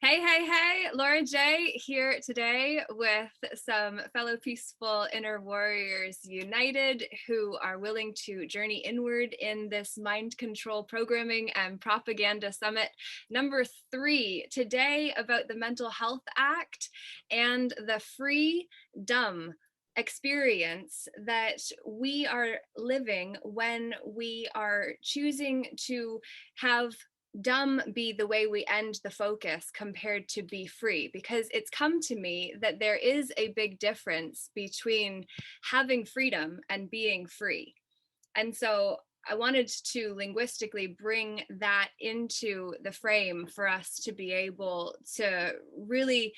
Hey, hey, hey, Laura J here today with some fellow peaceful inner warriors united who are willing to journey inward in this mind control programming and propaganda summit number 3 today about the Mental Health Act and the freedom experience that we are living when we are choosing to have dumb be the way we end the focus compared to be free, because it's come to me that there is a big difference between having freedom and being free. And so I wanted to linguistically bring that into the frame for us to be able to really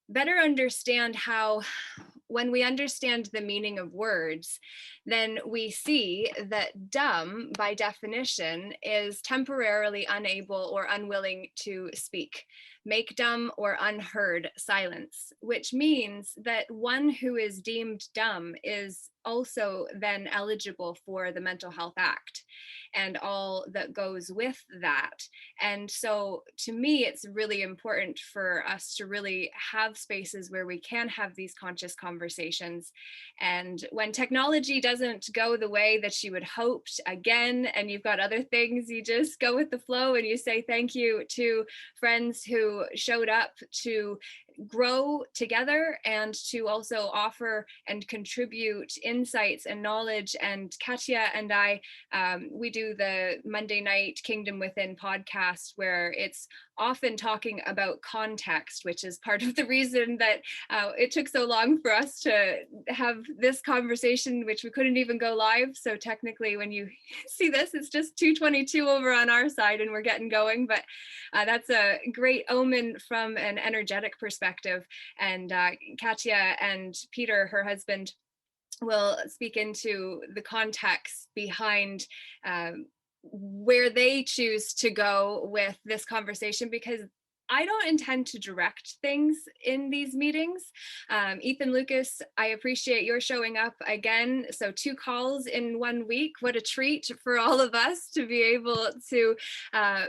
better understand how, when we understand the meaning of words, then we see that dumb, by definition, is temporarily unable or unwilling to speak. Make dumb or unheard silence, which means that one who is deemed dumb is also then eligible for the Mental Health Act and all that goes with that. And so to me, it's really important for us to really have spaces where we can have these conscious conversations. And when technology doesn't go the way that you had hoped, again, and you've got other things, you just go with the flow and you say thank you to friends who showed up to grow together and to also offer and contribute insights and knowledge. And Katya and I, we do the Monday night Kingdom Within podcast, where it's often talking about context, which is part of the reason that it took so long for us to have this conversation, which we couldn't even go live. So technically, when you see this, it's just 2:22 over on our side and we're getting going. But that's a great omen from an energetic perspective. And Katya and Peter, her husband, will speak into the context behind where they choose to go with this conversation, because I don't intend to direct things in these meetings. Ethan Lucas, I appreciate your showing up again. So 2 calls in 1 week. What a treat for all of us to be able to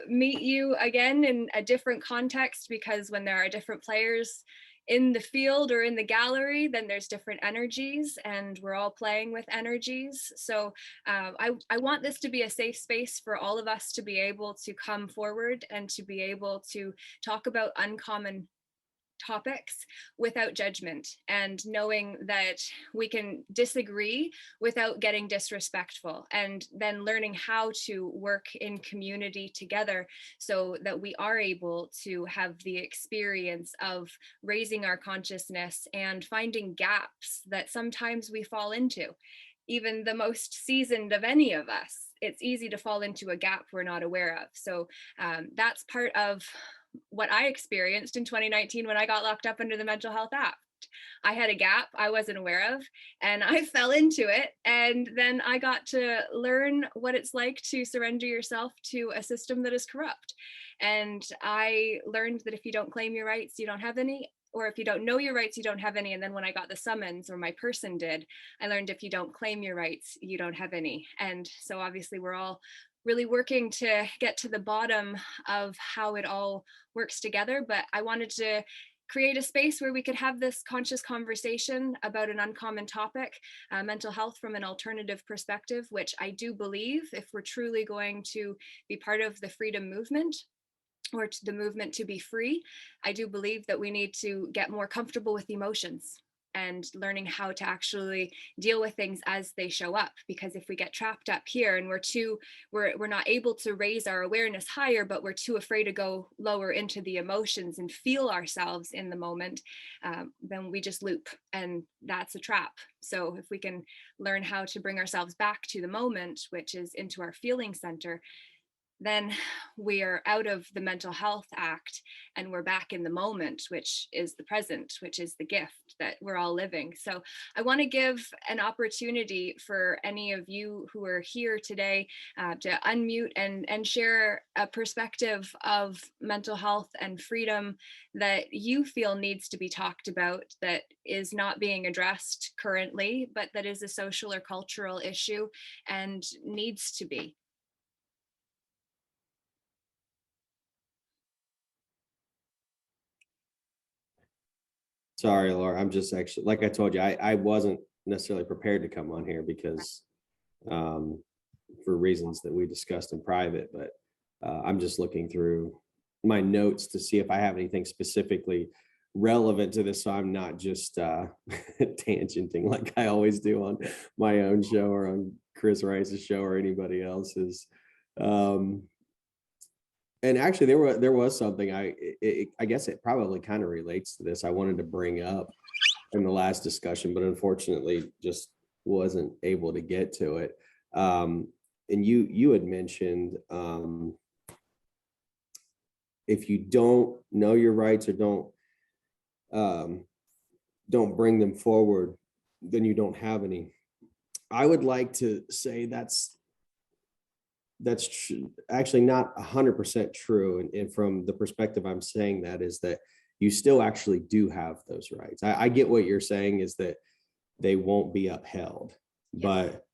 meet you again in a different context, because when there are different players in the field or in the gallery, then there's different energies and we're all playing with energies. So I want this to be a safe space for all of us to be able to come forward and to be able to talk about uncommon topics without judgment, and knowing that we can disagree without getting disrespectful, and then learning how to work in community together so that we are able to have the experience of raising our consciousness and finding gaps that sometimes we fall into. Even the most seasoned of any of us, it's easy to fall into a gap we're not aware of. So that's part of what I experienced in 2019 when I got locked up under the Mental Health Act. I had a gap I wasn't aware of, and I fell into it. And then I got to learn what it's like to surrender yourself to a system that is corrupt. And I learned that if you don't claim your rights, you don't have any. Or if you don't know your rights, you don't have any. And then when I got the summons, or my person did, I learned if you don't claim your rights, you don't have any. And so obviously we're all really working to get to the bottom of how it all works together. But I wanted to create a space where we could have this conscious conversation about an uncommon topic, mental health from an alternative perspective, which I do believe, if we're truly going to be part of the freedom movement, or to the movement to be free, I do believe that we need to get more comfortable with emotions and learning how to actually deal with things as they show up. Because if we get trapped up here and we're not able to raise our awareness higher, but we're too afraid to go lower into the emotions and feel ourselves in the moment, then we just loop, and that's a trap. So if we can learn how to bring ourselves back to the moment, which is into our feeling center, then we are out of the Mental Health Act and we're back in the moment, which is the present, which is the gift that we're all living. So I want to give an opportunity for any of you who are here today to unmute and share a perspective of mental health and freedom that you feel needs to be talked about, that is not being addressed currently, but that is a social or cultural issue and needs to be. Sorry, Laura. I'm just actually, like I told you, I wasn't necessarily prepared to come on here because um, for reasons that we discussed in private, but I'm just looking through my notes to see if I have anything specifically relevant to this. So I'm not just tangenting like I always do on my own show or on Chris Rice's show or anybody else's. Um, and actually there was something I guess it probably kind of relates to this I wanted to bring up in the last discussion, but unfortunately just wasn't able to get to it. And you had mentioned if you don't know your rights or don't bring them forward, then you don't have any. I would like to say actually not 100% true. And from the perspective I'm saying that is that you still actually do have those rights. I get what you're saying is that they won't be upheld, but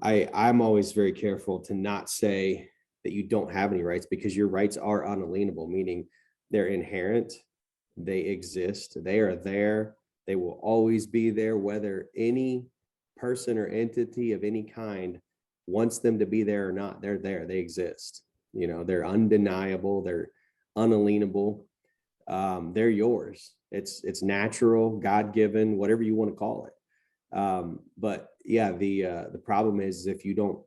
I'm always very careful to not say that you don't have any rights because your rights are unalienable, meaning they're inherent, they exist, they are there, they will always be there, whether any person or entity of any kind wants them to be there or not. They're there, they exist. They're undeniable, they're unalienable. They're yours. It's natural, God-given, whatever you want to call it. But yeah, the problem is if you don't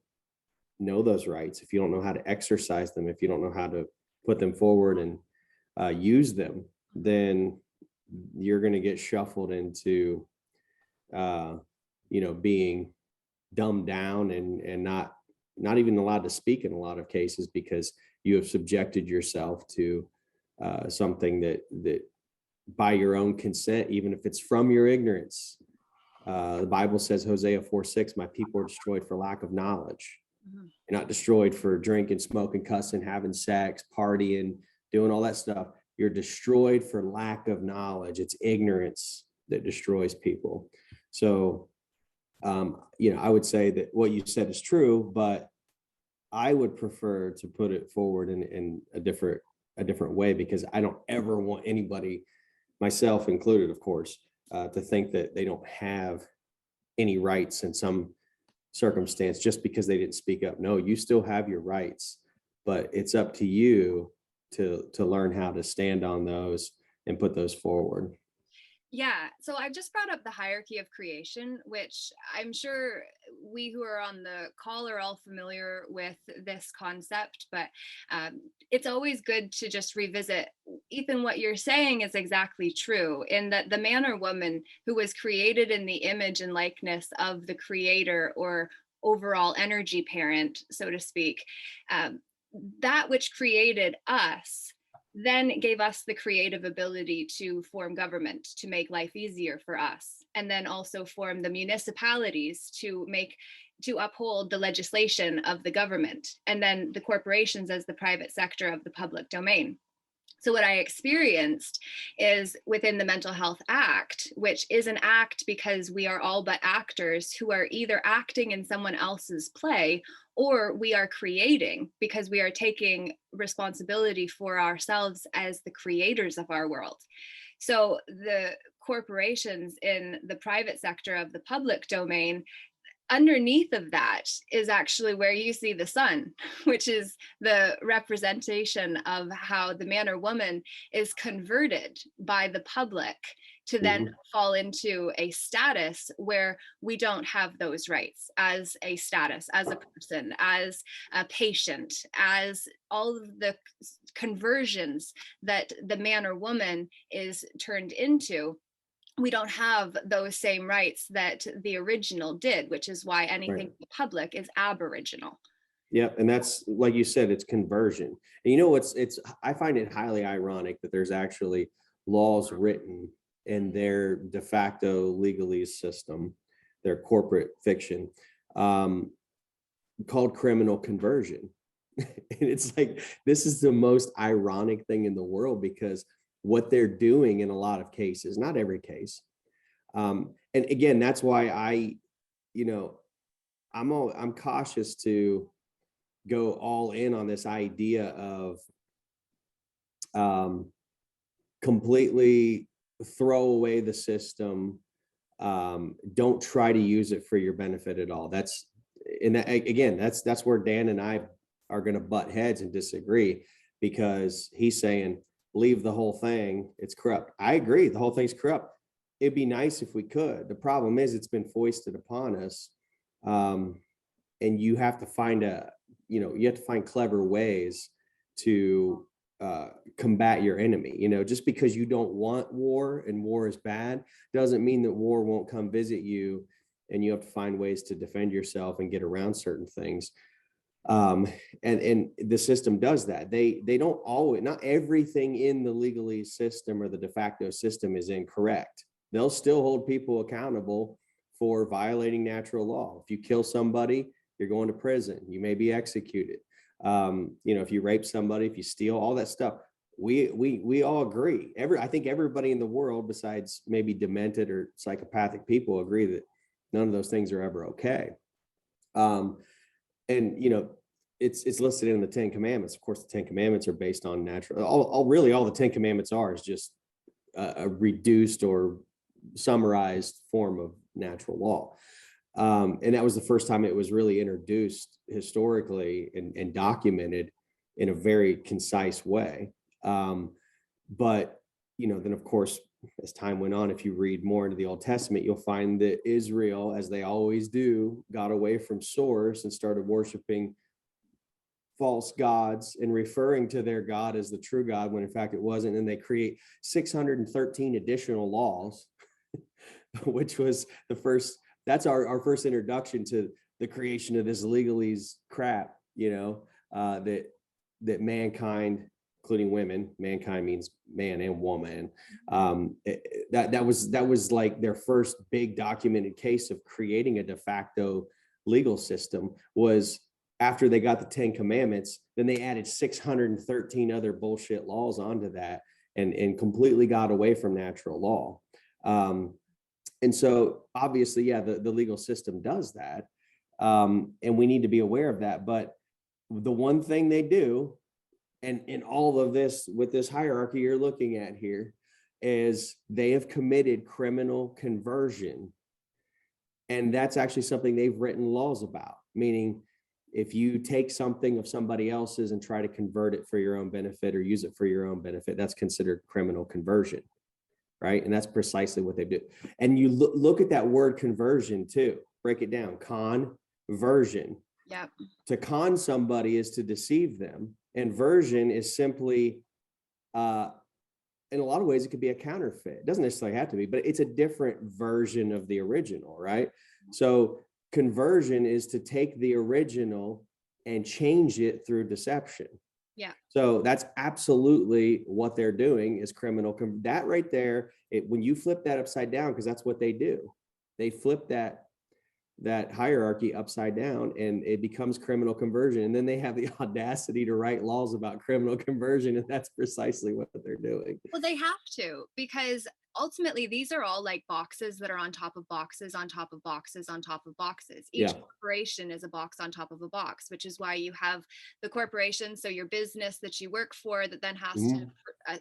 know those rights, if you don't know how to exercise them, if you don't know how to put them forward and use them, then you're going to get shuffled into being dumbed down and not even allowed to speak in a lot of cases because you have subjected yourself to something that by your own consent, even if it's from your ignorance. The Bible says, Hosea 4:6, my people are destroyed for lack of knowledge. Mm-hmm. You're not destroyed for drinking, smoking, cussing, having sex, partying, doing all that stuff. You're destroyed for lack of knowledge. It's ignorance that destroys people. So, I would say that what you said is true, but I would prefer to put it forward in a different way because I don't ever want anybody, myself included, of course, to think that they don't have any rights in some circumstance just because they didn't speak up. No, you still have your rights, but it's up to you to learn how to stand on those and put those forward. Yeah, so I've just brought up the hierarchy of creation, which I'm sure we who are on the call are all familiar with this concept, but it's always good to just revisit. Ethan, what you're saying is exactly true in that the man or woman who was created in the image and likeness of the creator or overall energy parent, so to speak, that which created us then gave us the creative ability to form government, to make life easier for us, and then also form the municipalities to uphold the legislation of the government, and then the corporations as the private sector of the public domain. So what I experienced is within the Mental Health Act, which is an act because we are all but actors who are either acting in someone else's play or we are creating because we are taking responsibility for ourselves as the creators of our world. So the corporations in the private sector of the public domain, underneath of that is actually where you see the sun, which is the representation of how the man or woman is converted by the public to then fall into a status where we don't have those rights as a status, as a person, as a patient, as all of the conversions that the man or woman is turned into. We don't have those same rights that the original did, which is why anything in the public is aboriginal. Yep. And that's, like you said, it's conversion. And I find it highly ironic that there's actually laws written in their de facto legalese system, their corporate fiction, called criminal conversion. And it's like, this is the most ironic thing in the world because what they're doing in a lot of cases, not every case. And again, that's why I'm cautious to go all in on this idea of completely throw away the system. Don't try to use it for your benefit at all. And that, again, that's where Dan and I are going to butt heads and disagree, because he's saying leave the whole thing, it's corrupt. I agree, the whole thing's corrupt. It'd be nice if we could. The problem is it's been foisted upon us, and you have to find clever ways to combat your enemy. Just because you don't want war and war is bad doesn't mean that war won't come visit you, and you have to find ways to defend yourself and get around certain things. And the system does that. They don't always, not everything in the legalese system or the de facto system is incorrect. They'll still hold people accountable for violating natural law. If you kill somebody, you're going to prison. You may be executed. If you rape somebody, if you steal, all that stuff, we all agree. I think everybody in the world, besides maybe demented or psychopathic people, agree that none of those things are ever okay. It's listed in the Ten Commandments. Of course, the Ten Commandments are based on natural. All the Ten Commandments are is just a reduced or summarized form of natural law. And that was the first time it was really introduced historically and documented in a very concise way. But then of course, as time went on, if you read more into the Old Testament, you'll find that Israel, as they always do, got away from source and started worshiping false gods and referring to their God as the true God, when in fact it wasn't. And they create 613 additional laws, which was that's our first introduction to the creation of this legalese crap, that mankind, including women, mankind means man and woman. That was like their first big documented case of creating a de facto legal system. Was after they got the 10 Commandments, then they added 613 other bullshit laws onto that, and completely got away from natural law. And so obviously, yeah, the legal system does that. And we need to be aware of that. But the one thing they do, and in all of this, with this hierarchy you're looking at here, is they have committed criminal conversion. And that's actually something they've written laws about, meaning if you take something of somebody else's and try to convert it for your own benefit or use it for your own benefit, that's considered criminal conversion, right? And that's precisely what they do. And you look at that word conversion too, break it down, conversion. Yeah. To con somebody is to deceive them. And version is simply, in a lot of ways, it could be a counterfeit. It doesn't necessarily have to be, but it's a different version of the original, right? So conversion is to take the original and change it through deception. Yeah. So that's absolutely what they're doing, is criminal. That right there, when you flip that upside down, because that's what they do, they flip that hierarchy upside down, and it becomes criminal conversion. And then they have the audacity to write laws about criminal conversion, and that's precisely what they're doing. Well, they have to, because ultimately these are all like boxes that are on top of boxes on top of boxes on top of boxes. Each corporation is a box on top of a box, which is why you have the corporation, so your business that you work for, that then has to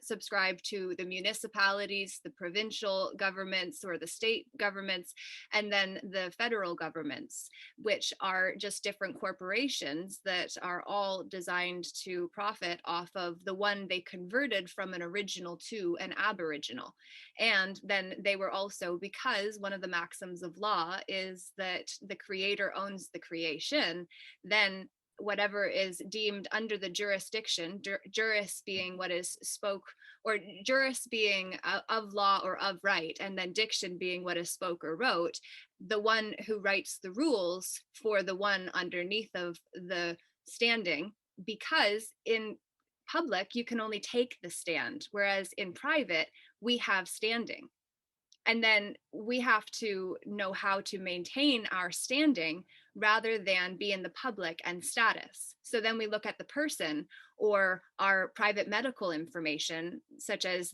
subscribe to the municipalities, the provincial governments or the state governments, and then the federal governments, which are just different corporations that are all designed to profit off of the one they converted from an original to an aboriginal. And then they were also, because one of the maxims of law is that the creator owns the creation, then whatever is deemed under the jurisdiction, juris being what is spoke, or juris being of law or of right, and then diction being what is spoke or wrote, the one who writes the rules for the one underneath of the standing, because in public you can only take the stand, whereas in private we have standing. And then we have to know how to maintain our standing rather than be in the public and status. So then we look at the person or our private medical information, such as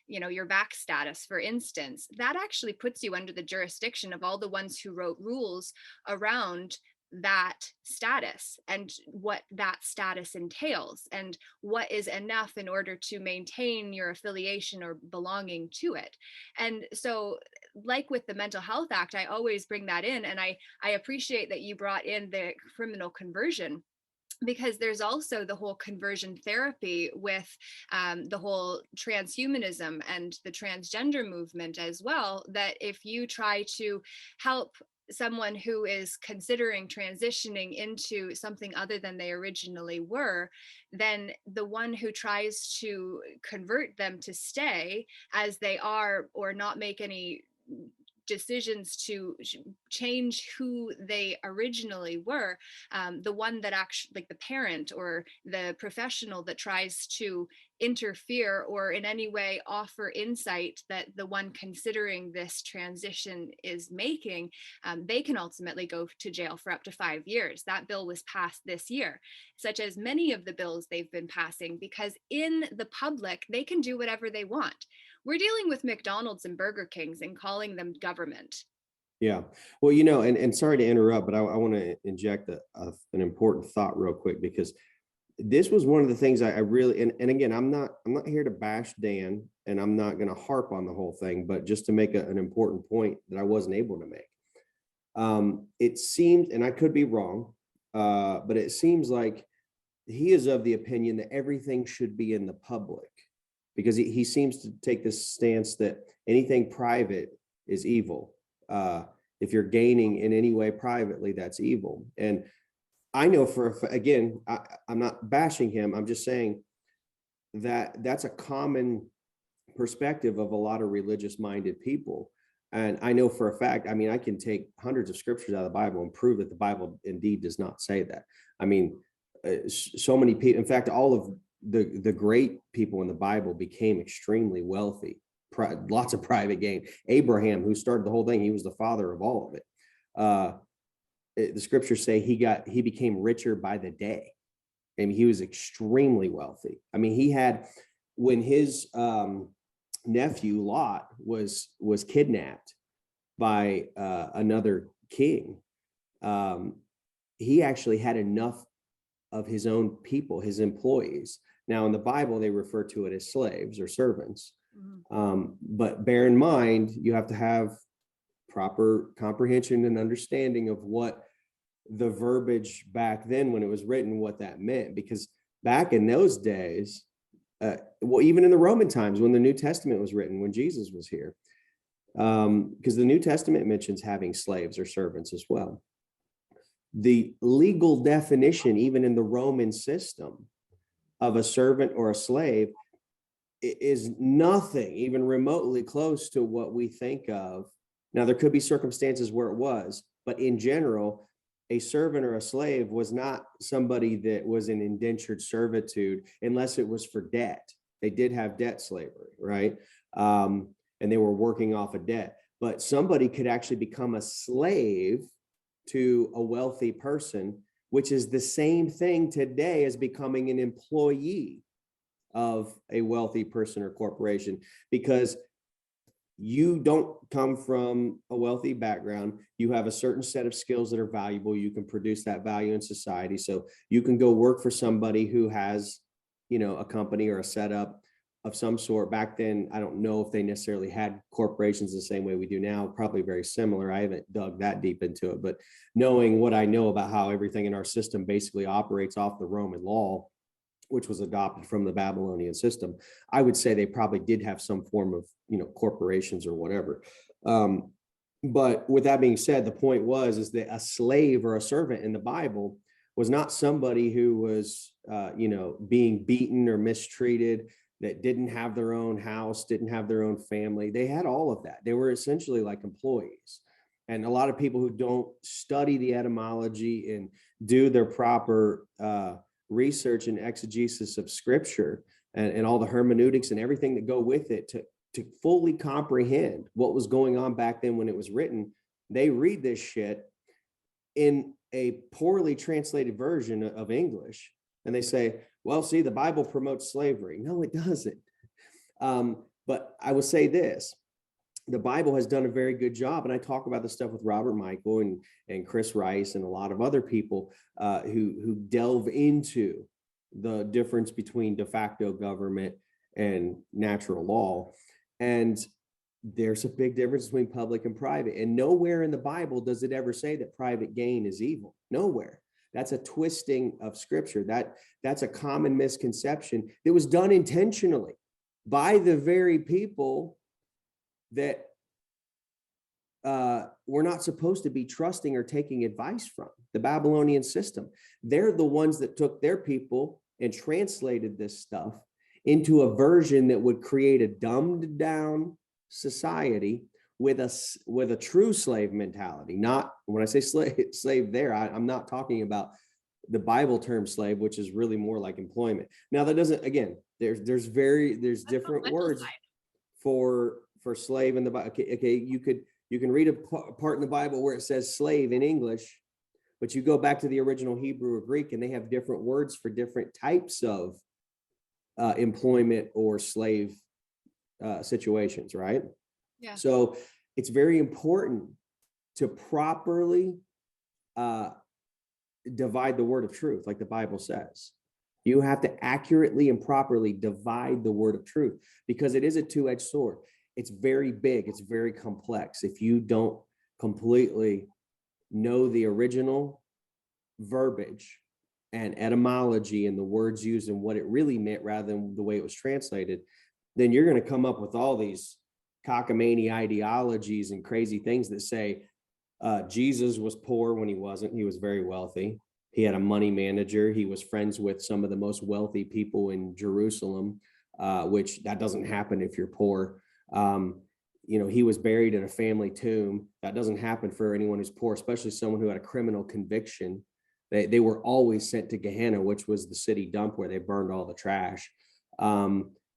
your back status, for instance, that actually puts you under the jurisdiction of all the ones who wrote rules around that status and what that status entails and what is enough in order to maintain your affiliation or belonging to it. And so, like with the Mental Health Act, I always bring that in, and I appreciate that you brought in the criminal conversion, because there's also the whole conversion therapy with the whole transhumanism and the transgender movement as well, that if you try to help someone who is considering transitioning into something other than they originally were, then the one who tries to convert them to stay as they are or not make any decisions to change who they originally were, the one that actually, like the parent or the professional that tries to interfere or in any way offer insight that the one considering this transition is making, they can ultimately go to jail for up to 5 years. That bill was passed this year, such as many of the bills they've been passing, because in the public, they can do whatever they want. We're dealing with McDonald's and Burger Kings and calling them government. Yeah. Well, and sorry to interrupt, but I want to inject an important thought real quick, because this was one of the things I really, and again, I'm not here to bash Dan, and I'm not going to harp on the whole thing, but just to make an important point that I wasn't able to make. It seems, and I could be wrong, but it seems like he is of the opinion that everything should be in the public, because he seems to take this stance that anything private is evil. If you're gaining in any way privately, that's evil. And I know again, I'm not bashing him. I'm just saying that that's a common perspective of a lot of religious minded people. And I know for a fact, I mean, I can take hundreds of scriptures out of the Bible and prove that the Bible indeed does not say that. I mean, so many people, in fact, all of the great people in the Bible became extremely wealthy, lots of private gain. Abraham, who started the whole thing, he was the father of all of it. The scriptures say he became richer by the day. I mean, he was extremely wealthy. I mean, he had, when his nephew Lot was kidnapped by another king, he actually had enough of his own people, his employees. Now, in the Bible, they refer to it as slaves or servants. Mm-hmm. But bear in mind, you have to have proper comprehension and understanding of what the verbiage back then, when it was written, what that meant. Because back in those days, well, even in the Roman times, when the New Testament was written, when Jesus was here, because the New Testament mentions having slaves or servants as well. The legal definition, even in the Roman system, of a servant or a slave is nothing even remotely close to what we think of. Now, there could be circumstances where it was, but in general, a servant or a slave was not somebody that was in indentured servitude unless it was for debt. They did have debt slavery, right? And they were working off a debt. But somebody could actually become a slave to a wealthy person, which is the same thing today as becoming an employee of a wealthy person or corporation, because you don't come from a wealthy background. You have a certain set of skills that are valuable. You can produce that value in society. So you can go work for somebody who has, a company or a setup of some sort. Back then, I don't know if they necessarily had corporations the same way we do now, probably very similar. I haven't dug that deep into it, but knowing what I know about how everything in our system basically operates off the Roman law, which was adopted from the Babylonian system, I would say they probably did have some form of, corporations or whatever. But with that being said, the point is that a slave or a servant in the Bible was not somebody who was, being beaten or mistreated, that didn't have their own house, didn't have their own family. They had all of that. They were essentially like employees. And a lot of people who don't study the etymology and do their proper research and exegesis of scripture and all the hermeneutics and everything that go with it to fully comprehend what was going on back then when it was written, they read this shit in a poorly translated version of English. And they say, well, see, the Bible promotes slavery. No, it doesn't. But I will say this. the Bible has done a very good job. And I talk about this stuff with Robert Michael and Chris Rice and a lot of other people who delve into the difference between de facto government and natural law. And there's a big difference between public and private. And nowhere in the Bible does it ever say that private gain is evil. Nowhere. That's a twisting of scripture. That's a common misconception that was done intentionally by the very people that we're not supposed to be trusting or taking advice from, the Babylonian system. They're the ones that took their people and translated this stuff into a version that would create a dumbed down society with a true slave mentality. Not when I say slave there, I'm not talking about the Bible term slave, which is really more like employment. Now that doesn't, again, there's different words for slave in the Bible. Okay, you can read a part in the Bible where it says slave in English, but you go back to the original Hebrew or Greek and they have different words for different types of employment or slave situations, right? Yeah. So it's very important to properly divide the word of truth, like the Bible says. You have to accurately and properly divide the word of truth, because it is a two-edged sword. It's very big. It's very complex. If you don't completely know the original verbiage and etymology and the words used and what it really meant rather than the way it was translated, then you're going to come up with all these cockamamie ideologies and crazy things that say Jesus was poor when he wasn't. He was very wealthy. He had a money manager. He was friends with some of the most wealthy people in Jerusalem, which that doesn't happen if you're poor. He was buried in a family tomb. That doesn't happen for anyone who's poor, especially someone who had a criminal conviction. They were always sent to Gehenna, which was the city dump where they burned all the trash.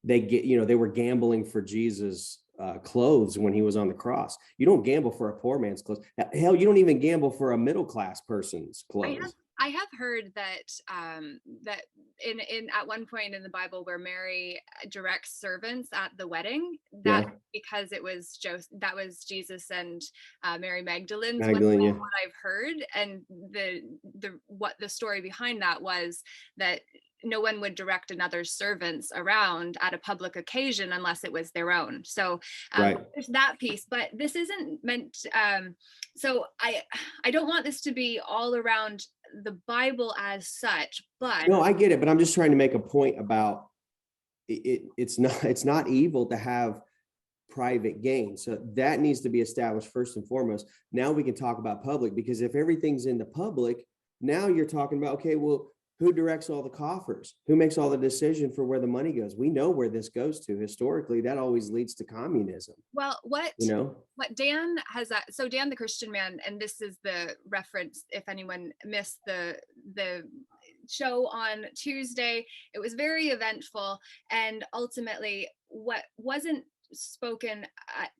They were gambling for Jesus' clothes when he was on the cross. You don't gamble for a poor man's clothes. Hell, you don't even gamble for a middle class person's clothes. I have heard that that in at one point in the Bible where Mary directs servants at the wedding, that because it was that was Jesus and Mary Magdalene's wedding, yeah. what I've heard, and what the story behind that was that no one would direct another servants around at a public occasion unless it was their own. So there's that piece, but this isn't meant. So I don't want this to be all around the Bible as such, but no, I get it. But I'm just trying to make a point about it. It's not evil to have private gain. So that needs to be established first and foremost. Now we can talk about public, because if everything's in the public, now you're talking about, okay, well, who directs all the coffers? Who makes all the decision for where the money goes? We know where this goes to. Historically, that always leads to communism. Well, what Dan has, so Dan the Christian Man, and this is the reference if anyone missed the show on Tuesday. It was very eventful, and ultimately what wasn't spoken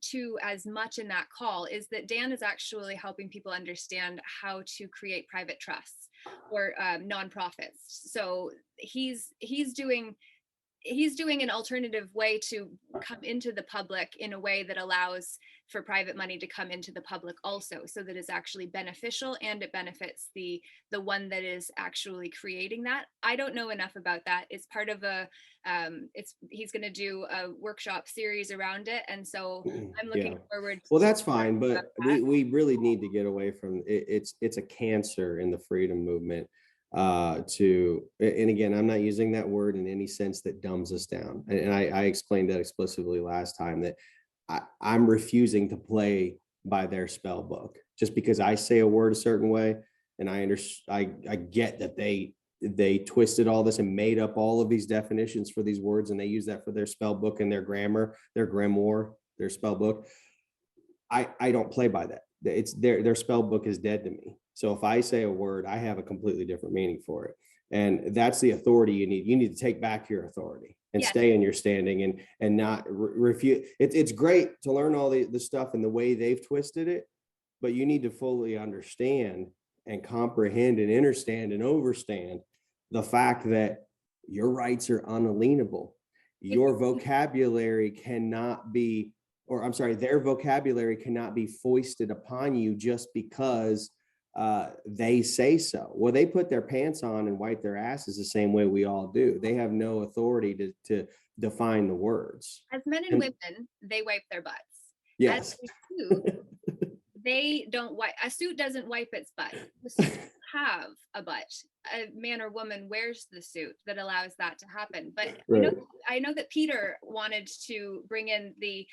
to as much in that call is that Dan is actually helping people understand how to create private trusts or nonprofits. So he's doing an alternative way to come into the public in a way that allows for private money to come into the public also, so that it's actually beneficial and it benefits the one that is actually creating that. I don't know enough about that. It's part of he's going to do a workshop series around it, and so I'm looking forward to. Well, that's fine, but we really need to get away from it. It's a cancer in the freedom movement. And again, I'm not using that word in any sense that dumbs us down. And I explained that explicitly last time, that I'm refusing to play by their spell book. Just because I say a word a certain way, and I get that they twisted all this and made up all of these definitions for these words, and they use that for their spell book and their grammar, their grimoire, their spell book. I don't play by that. It's their spell book is dead to me. So if I say a word, I have a completely different meaning for it. And that's the authority you need. You need to take back your authority and stay in your standing and not refuse. It's great to learn all the stuff and the way they've twisted it, but you need to fully understand and comprehend and understand and overstand the fact that your rights are unalienable. Your vocabulary cannot be or I'm sorry, their vocabulary cannot be foisted upon you just because they say so. Well, they put their pants on and wipe their asses the same way we all do. They have no authority to define the words. As men and And women, they wipe their butts. yes. As a suit, they don't wipe. A suit doesn't wipe its butt. The suit doesn't have a butt. A man or woman wears the suit that allows that to happen. But Right. I know that Peter wanted to bring in the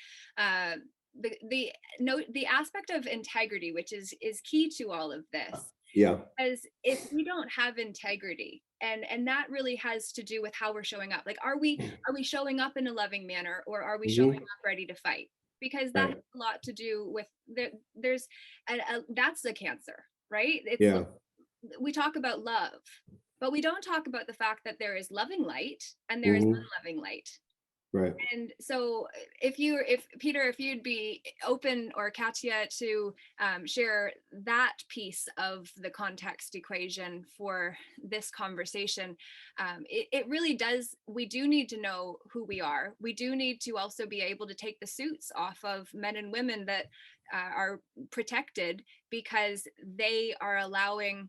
aspect of integrity, which is key to all of this. Yeah. Because if we don't have integrity, and that really has to do with how we're showing up. Like, are we showing up in a loving manner, or are we showing up ready to fight? Because that has a lot to do with there's that's the cancer, right? It's we talk about love, but we don't talk about the fact that there is loving light and there is unloving light. Right. And so if Peter, if you'd be open, or Katya, to share that piece of the context equation for this conversation, it really does. We do need to know who we are. We do need to also be able to take the suits off of men and women that are protected because they are allowing,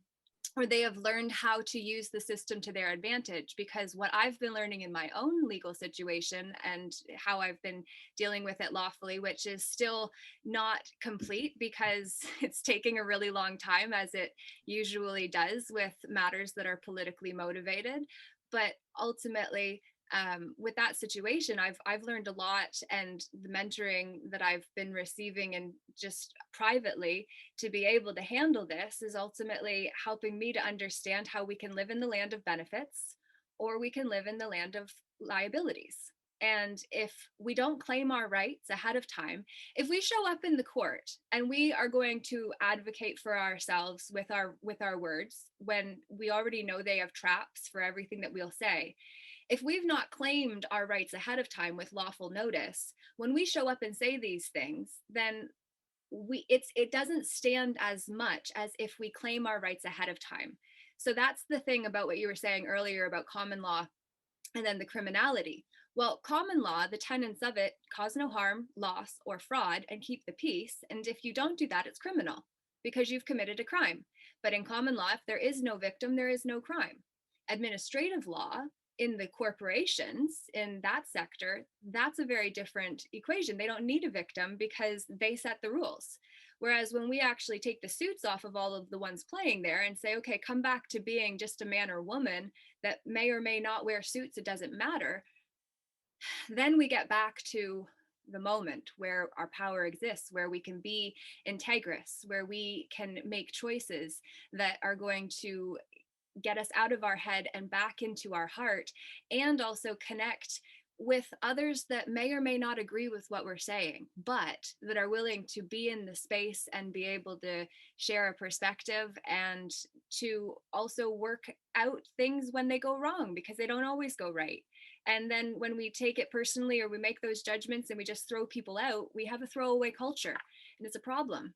or they have learned how to use the system to their advantage. Because what I've been learning in my own legal situation and how I've been dealing with it lawfully, which is still not complete because it's taking a really long time, as it usually does with matters that are politically motivated. But ultimately, with that situation, I've learned a lot, and the mentoring that I've been receiving and just privately to be able to handle this is ultimately helping me to understand how we can live in the land of benefits, or we can live in the land of liabilities. And if we don't claim our rights ahead of time, if we show up in the court and we are going to advocate for ourselves with our words, when we already know they have traps for everything that we'll say, if we've not claimed our rights ahead of time with lawful notice, when we show up and say these things, then it doesn't stand as much as if we claim our rights ahead of time. So that's the thing about what you were saying earlier about common law and then the criminality. Well, common law, the tenets of it: cause no harm, loss, or fraud, and keep the peace. And if you don't do that, it's criminal because you've committed a crime. But in common law, if there is no victim, there is no crime. Administrative law, in the corporations, in that sector, that's a very different equation. They don't need a victim because they set the rules. Whereas when we actually take the suits off of all of the ones playing there and say, okay, come back to being just a man or woman that may or may not wear suits, it doesn't matter, then we get back to the moment where our power exists, where we can be integrous, where we can make choices that are going to get us out of our head and back into our heart, and also connect with others that may or may not agree with what we're saying, but that are willing to be in the space and be able to share a perspective, and to also work out things when they go wrong, because they don't always go right. And then when we take it personally, or we make those judgments and we just throw people out, we have a throwaway culture, and it's a problem.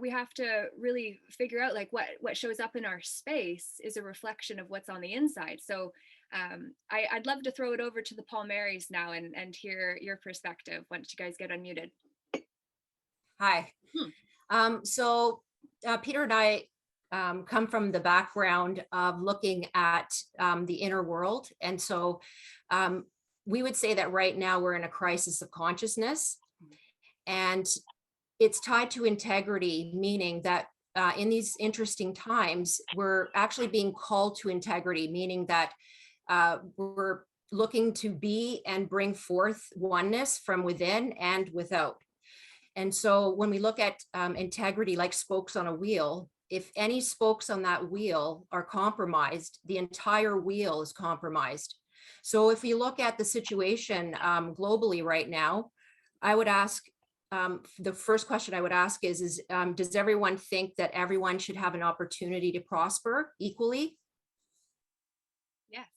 We have to really figure out, like, what shows up in our space is a reflection of what's on the inside. So I'd love to throw it over to the Palmarys now and hear your perspective once you guys get unmuted. Hi. So Peter and I come from the background of looking at the inner world. And so we would say that right now we're in a crisis of consciousness. And it's tied to integrity, meaning that in these interesting times, we're actually being called to integrity, meaning that we're looking to be and bring forth oneness from within and without. And so when we look at integrity like spokes on a wheel, if any spokes on that wheel are compromised, the entire wheel is compromised. So if you look at the situation globally right now, I would ask, the first question I would ask is does everyone think that everyone should have an opportunity to prosper equally? Yes.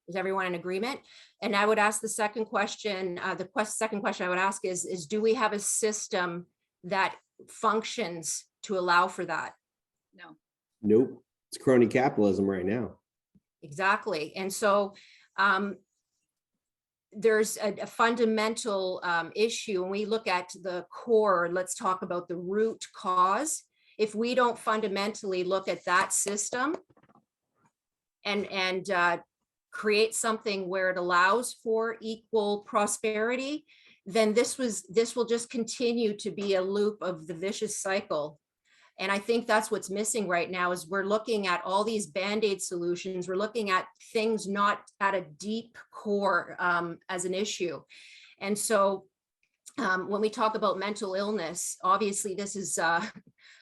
Is everyone in agreement? And I would ask the second question, second question I would ask is do we have a system that functions to allow for that? No. Nope. It's crony capitalism right now. Exactly. And so there's a fundamental issue. When we look at the core, let's talk about the root cause. If we don't fundamentally look at that system and create something where it allows for equal prosperity, then this will just continue to be a loop of the vicious cycle. And I think that's what's missing right now is we're looking at all these Band-Aid solutions. We're looking at things not at a deep core as an issue. And so when we talk about mental illness, obviously this is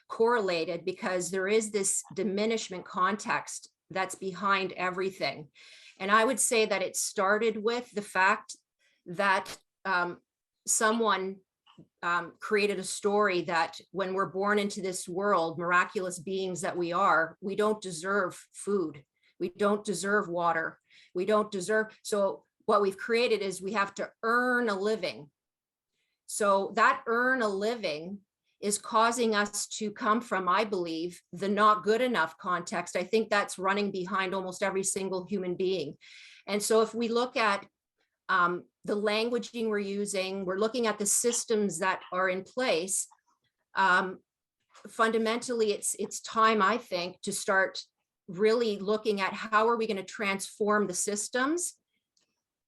correlated because there is this diminishment context that's behind everything. And I would say that it started with the fact that someone created a story that when we're born into this world, miraculous beings that we are, we don't deserve food. We don't deserve water. We don't deserve. So what we've created is we have to earn a living. So that earn a living is causing us to come from, I believe, the not good enough context. I think that's running behind almost every single human being. And so if we look at the languaging we're using, we're looking at the systems that are in place. Fundamentally, it's time, I think, to start really looking at how are we going to transform the systems.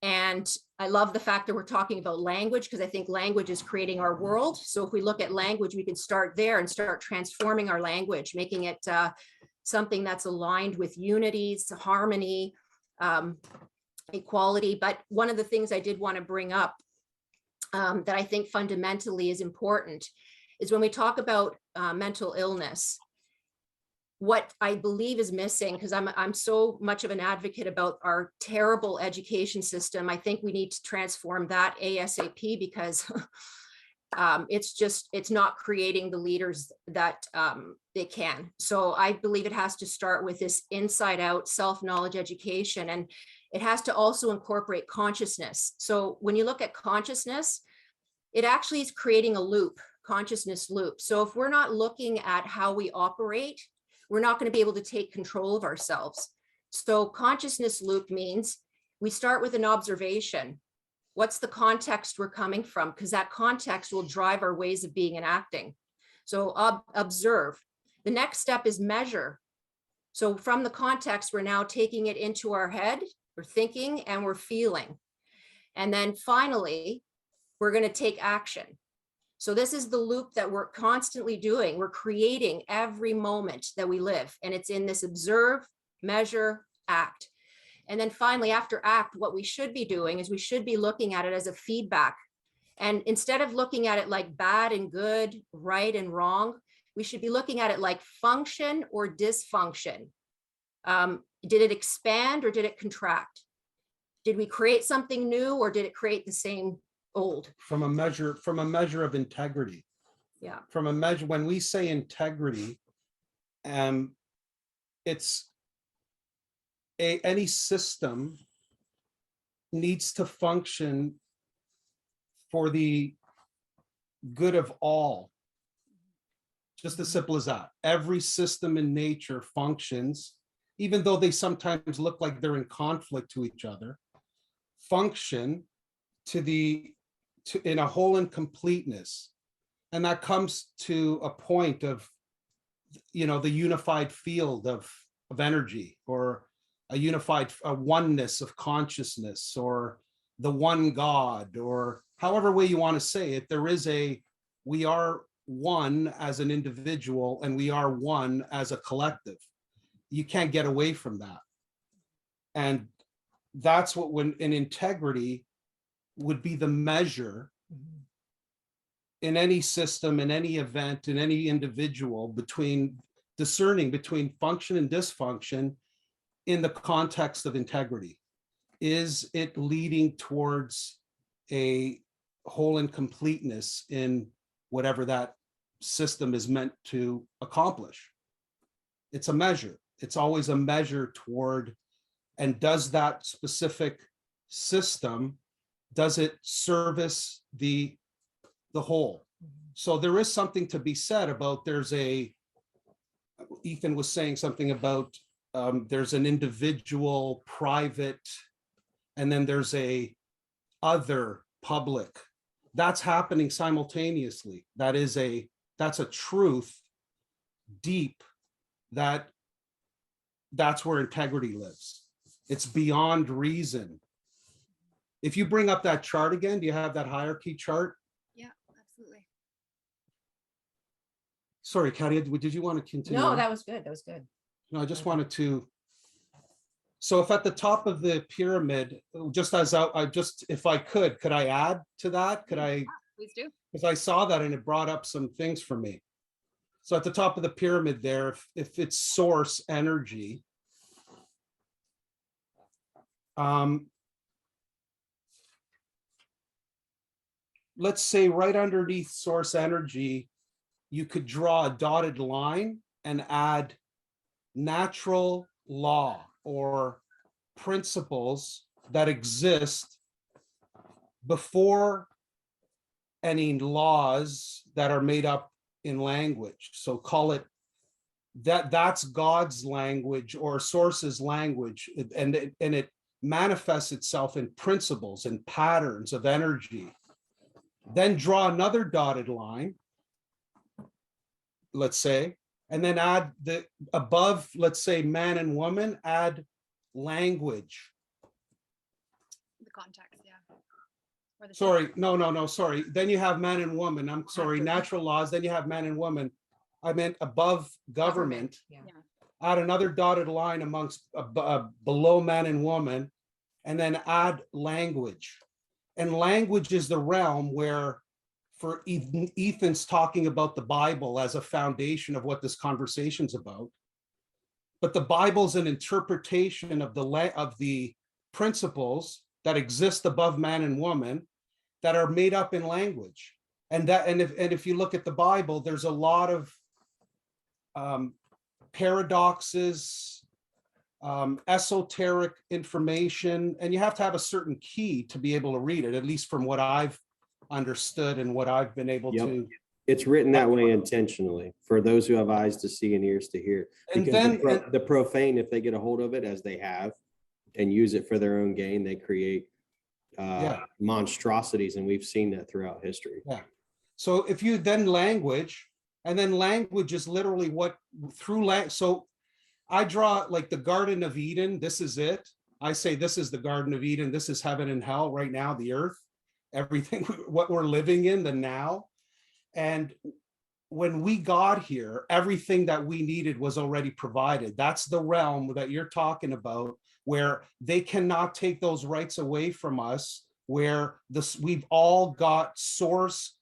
And I love the fact that we're talking about language, because I think language is creating our world. So if we look at language, we can start there and start transforming our language, making it something that's aligned with unity, harmony, equality. But one of the things I did want to bring up that I think fundamentally is important is when we talk about mental illness, what I believe is missing, because I'm so much of an advocate about our terrible education system. I think we need to transform that ASAP because it's not creating the leaders that it can. So I believe it has to start with this inside out self-knowledge education, and it has to also incorporate consciousness. So when you look at consciousness, it actually is creating a loop, consciousness loop. So if we're not looking at how we operate, we're not going to be able to take control of ourselves. So consciousness loop means we start with an observation. What's the context we're coming from? Because that context will drive our ways of being and acting. So observe. The next step is measure. So from the context, we're now taking it into our head, we're thinking and we're feeling. And then finally, we're going to take action. So this is the loop that we're constantly doing. We're creating every moment that we live. And it's in this observe, measure, act. And then finally, after act, what we should be doing is we should be looking at it as a feedback. And instead of looking at it like bad and good, right and wrong, we should be looking at it like function or dysfunction. Did it expand or did it contract? Did we create something new or did it create the same old? From a measure of integrity. Yeah. From a measure, when we say integrity, it's any system needs to function for the good of all. Just as simple as that. Every system in nature functions, even though they sometimes look like they're in conflict to each other, function in a whole and completeness. And that comes to a point of, the unified field of energy, or a oneness of consciousness, or the one God, or however way you want to say it. We are one as an individual and we are one as a collective. You can't get away from that. And that's what, when in integrity would be the measure in any system, in any event, in any individual, between discerning between function and dysfunction in the context of integrity. Is it leading towards a whole and completeness in whatever that system is meant to accomplish? It's a measure. It's always a measure toward, and does that specific system, does it service the whole? So there is something to be said about, Ethan was saying something about there's an individual, private, and then there's a other, public. That's happening simultaneously. That's a truth deep, that's where integrity lives. It's beyond reason. If you bring up that chart again, do you have that hierarchy chart? Yeah, absolutely. Sorry, Katia, did you want to continue? No, that was good. That was good. No, I just wanted to. So if at the top of the pyramid, just as if I could I add to that? Could I? Please do. Because I saw that and it brought up some things for me. So at the top of the pyramid there, if it's source energy, let's say right underneath source energy, you could draw a dotted line and add natural law or principles that exist before any laws that are made up in language. So call it that's God's language or source's language, and it manifests itself in principles and patterns of energy. Then draw another dotted line, let's say, and then add the above, let's say man and woman, add language. The context, yeah. Or the Sorry, no, sorry. Then you have man and woman. I'm sorry, natural laws. Then you have man and woman. I meant above government. Yeah. Add another dotted line amongst below man and woman, and then add language. And language is the realm where, for Ethan's talking about the Bible as a foundation of what this conversation's about. But the Bible's an interpretation of the principles that exist above man and woman that are made up in language. And if you look at the Bible, there's a lot of paradoxes, esoteric information, and you have to have a certain key to be able to read it, at least from what I've understood and what I've been able to. It's written that way intentionally for those who have eyes to see and ears to hear. And Because then the profane, if they get a hold of it, as they have, and use it for their own gain, they create monstrosities, and we've seen that throughout history. Yeah. So if you then language, and then language is literally what through language. So I draw like the Garden of Eden. This is it. I say this is the Garden of Eden. This is heaven and hell right now, the earth, everything, what we're living in, the now. And when we got here, everything that we needed was already provided. That's the realm that you're talking about, where they cannot take those rights away from us, where we've all got source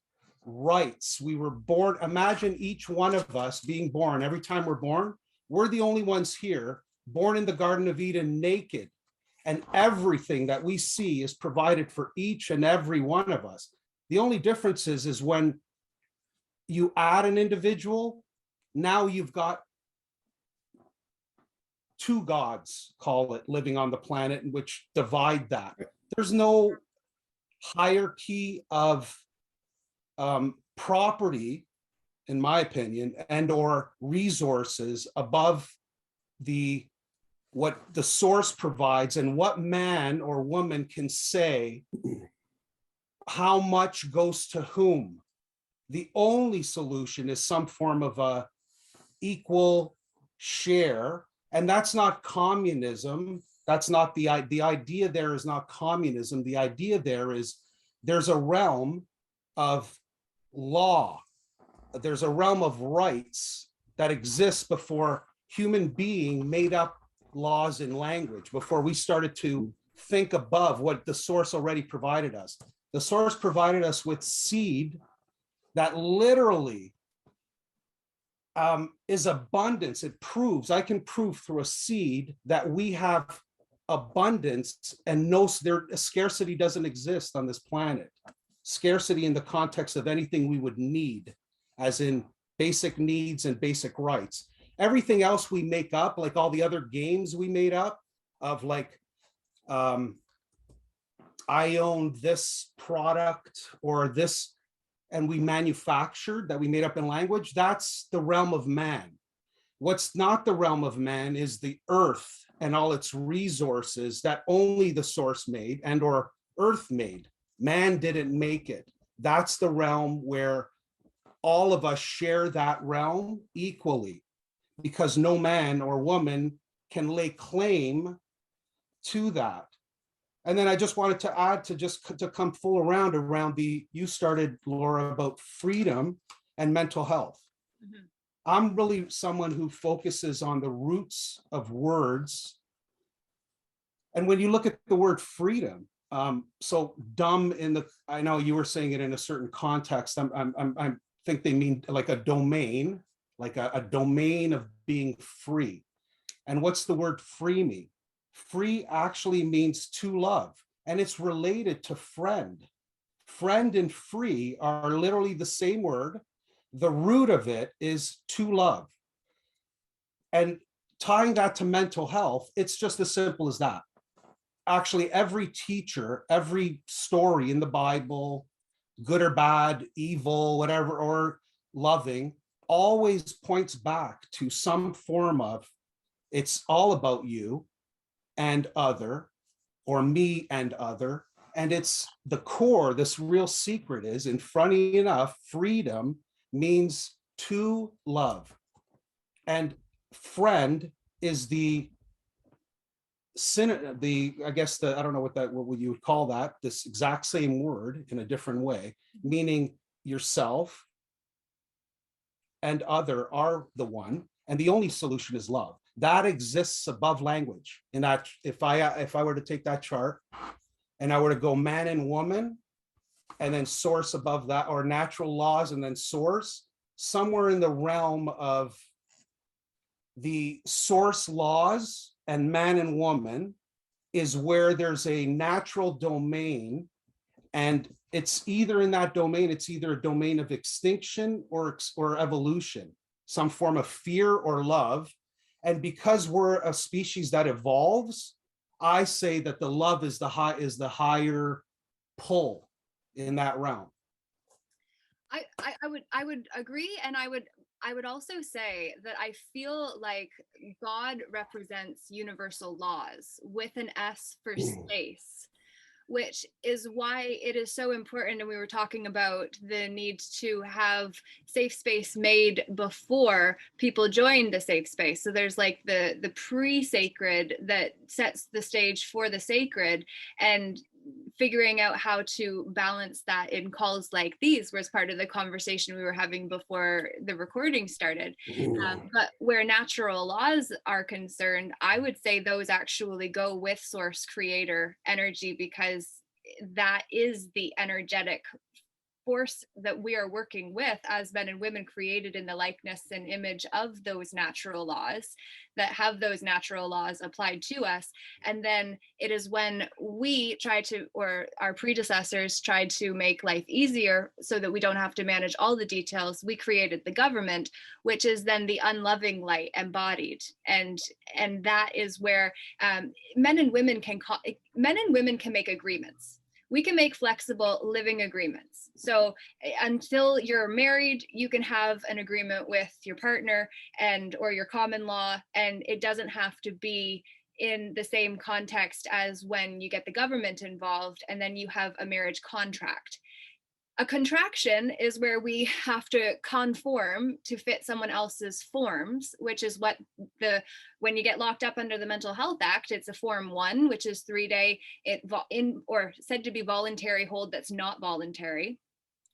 rights. We were born. Imagine each one of us being born. Every time we're born, we're the only ones here, born in the Garden of Eden naked. And everything that we see is provided for each and every one of us. The only difference is when you add an individual, now you've got two gods, call it, living on the planet, in which divide that. There's no hierarchy of property, in my opinion, and or resources above what the source provides, and what man or woman can say how much goes to whom. The only solution is some form of a equal share, and that's not communism. That's not the idea. There is not communism. The idea there is there's a realm of law. There's a realm of rights that exists before human being made up laws in language, before we started to think above what the source already provided us. The source provided us with seed that literally is abundance. It proves, I can prove through a seed that we have abundance, and scarcity doesn't exist on this planet. Scarcity in the context of anything we would need, as in basic needs and basic rights. Everything else we make up, like all the other games we made up of like, I own this product or this, and we manufactured that we made up in language, that's the realm of man. What's not the realm of man is the earth and all its resources that only the source made and or earth made. Man didn't make it. That's the realm where all of us share that realm equally, because no man or woman can lay claim to that. And then I just wanted to add to come full around you started, Laura, about freedom and mental health. Mhm. I'm really someone who focuses on the roots of words. And when you look at the word freedom, so dumb I know you were saying it in a certain context. I think they mean like a domain, like a domain of being free. And what's the word free mean? Free actually means to love, and it's related to friend. Friend and free are literally the same word. The root of it is to love. And tying that to mental health, it's just as simple as that. Actually, every teacher, every story in the Bible, good or bad, evil, whatever, or loving, always points back to some form of, it's all about you and other, or me and other. And it's the core, this real secret is, and funny enough, freedom means to love. And friend is I guess I don't know what you would call that, this exact same word in a different way, meaning yourself and other are the one, and the only solution is love. That exists above language. And that if I were to take that chart and I were to go man and woman, and then source above that, or natural laws and then source, somewhere in the realm of the source laws and man and woman is where there's a natural domain, and it's either in that domain, it's either a domain of extinction or evolution, some form of fear or love. And because we're a species that evolves, I say that the love is the higher pull in that realm. I would agree, and I would also say that I feel like God represents universal laws with an S for space, which is why it is so important. And we were talking about the need to have safe space made before people join the safe space. So there's like the pre-sacred that sets the stage for the sacred, and figuring out how to balance that in calls like these was part of the conversation we were having before the recording started. But where natural laws are concerned, I would say those actually go with source creator energy, because that is the energetic force that we are working with as men and women, created in the likeness and image of those natural laws, that have those natural laws applied to us. And then it is when we try to, or our predecessors tried to make life easier so that we don't have to manage all the details, we created the government, which is then the unloving light embodied. And that is where men and women can make agreements. We can make flexible living agreements. So until you're married, you can have an agreement with your partner or your common law, and it doesn't have to be in the same context as when you get the government involved, and then you have a marriage contract. A contraction is where we have to conform to fit someone else's forms, which is what when you get locked up under the Mental Health Act, it's a Form 1, which is 3-day or said to be voluntary hold that's not voluntary.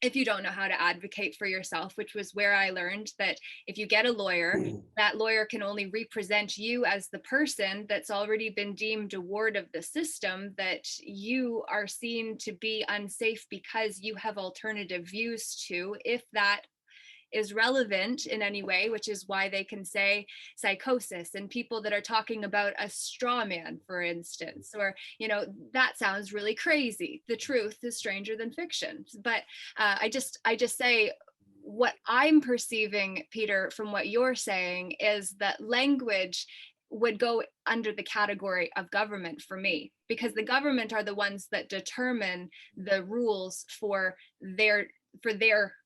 If you don't know how to advocate for yourself, which was where I learned that if you get a lawyer, that lawyer can only represent you as the person that's already been deemed a ward of the system, that you are seen to be unsafe because you have alternative views to, if that is relevant in any way, which is why they can say psychosis, and people that are talking about a straw man, for instance, or, that sounds really crazy. The truth is stranger than fiction. But I just say, what I'm perceiving, Peter, from what you're saying, is that language would go under the category of government for me, because the government are the ones that determine the rules for their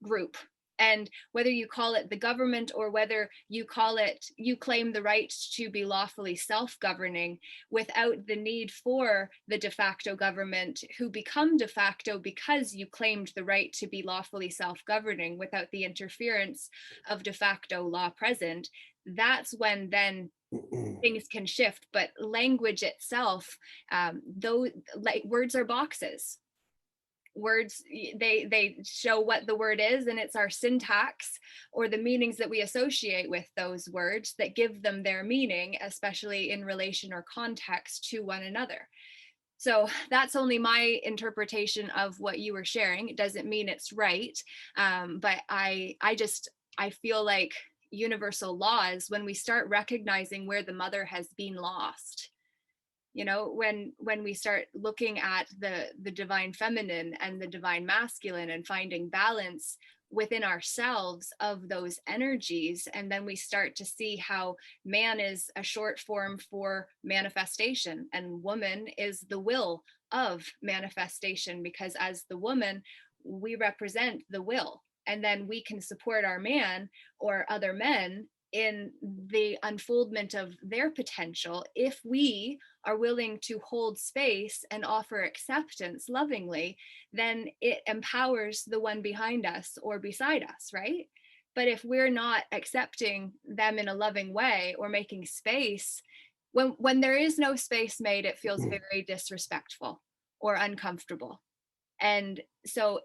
group. And whether you call it the government or whether you call it, you claim the right to be lawfully self-governing without the need for the de facto government, who become de facto because you claimed the right to be lawfully self-governing without the interference of de facto law present, that's when then things can shift. But language itself, though, like words are boxes. Words, they show what the word is, and it's our syntax or the meanings that we associate with those words that give them their meaning, especially in relation or context to one another. So that's only my interpretation of what you were sharing. It doesn't mean it's right, but I feel like universal laws, when we start recognizing where the mother has been lost, you know, when we start looking at the divine feminine and the divine masculine and finding balance within ourselves of those energies, and then we start to see how man is a short form for manifestation and woman is the will of manifestation, because as the woman we represent the will, and then we can support our man or other men in the unfoldment of their potential if we are willing to hold space and offer acceptance lovingly. Then it empowers the one behind us or beside us, right? But if we're not accepting them in a loving way or making space, when there is no space made, it feels very disrespectful or uncomfortable. And so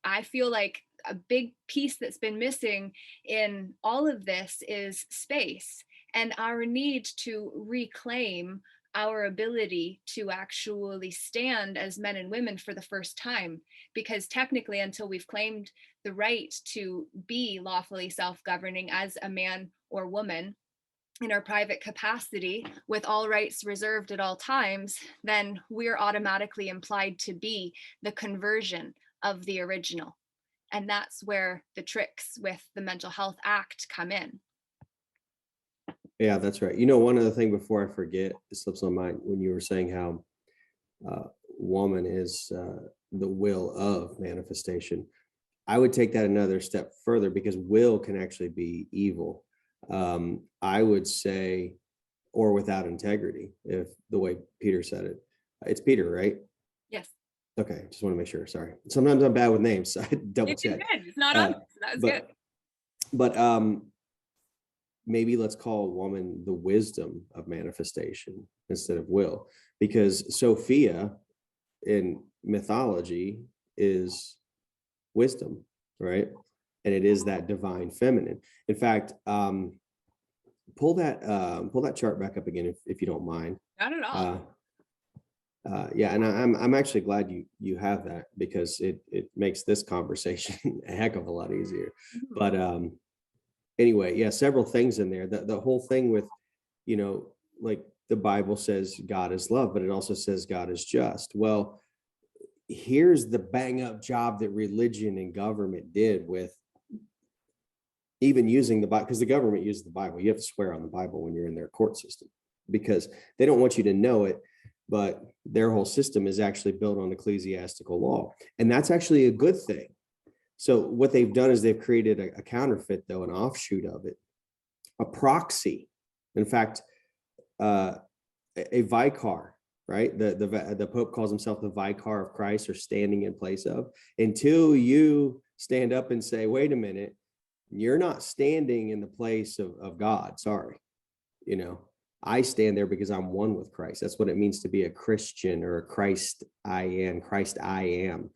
I feel like a big piece that's been missing in all of this is space and our need to reclaim our ability to actually stand as men and women for the first time. Because technically, until we've claimed the right to be lawfully self-governing as a man or woman in our private capacity with all rights reserved at all times, then we're automatically implied to be the conversion of the original. And that's where the tricks with the Mental Health Act come in. Yeah, that's right. You know, one other thing before I forget, it slips my mind, when you were saying how woman is the will of manifestation. I would take that another step further, because will can actually be evil. I would say, or without integrity, if the way Peter said it. It's Peter, right? Yes. Okay, just want to make sure. Sorry. Sometimes I'm bad with names, so I double check. Good. It's not on. That was good. But maybe let's call a woman the wisdom of manifestation instead of will, because Sophia in mythology is wisdom, right? And it is that divine feminine. In fact, pull that chart back up again, if you don't mind. Not at all. Yeah, and I'm actually glad you have that, because it makes this conversation a heck of a lot easier. But anyway, yeah, several things in there. The whole thing with, you know, like the Bible says God is love, but it also says God is just. Well, here's the bang up job that religion and government did with even using the Bible, because the government uses the Bible. You have to swear on the Bible when you're in their court system, because they don't want you to know it, but their whole system is actually built on ecclesiastical law. And that's actually a good thing. So what they've done is they've created a counterfeit, though, an offshoot of it, a proxy. In fact, a vicar, right? The Pope calls himself the vicar of Christ, or standing in place of, until you stand up and say, wait a minute, you're not standing in the place of God. Sorry. You know, I stand there because I'm one with Christ. That's what it means to be a Christian, or a Christ I am.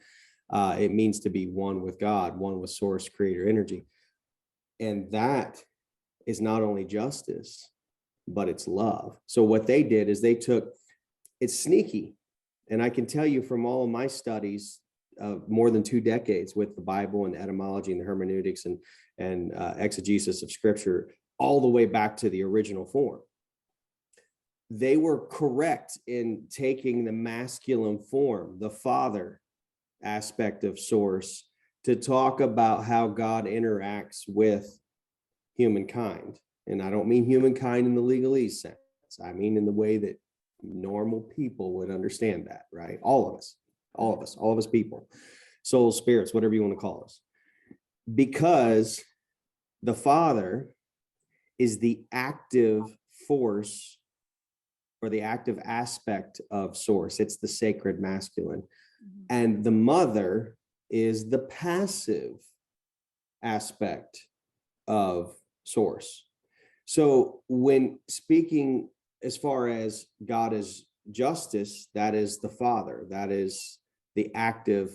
It means to be one with God, one with source, creator, energy. And that is not only justice, but it's love. So what they did is it's sneaky. And I can tell you from all of my studies of more than 2 decades with the Bible and the etymology and the hermeneutics and exegesis of scripture, all the way back to the original form. They were correct in taking the masculine form, the father aspect of source, to talk about how God interacts with humankind. And I don't mean humankind in the legalese sense. I mean in the way that normal people would understand that, right? All of us people, souls, spirits, whatever you want to call us. because the Father is the active force or the active aspect of source. It's the sacred masculine. And the mother is the passive aspect of source. So when speaking as far as God is justice, that is the Father, that is the active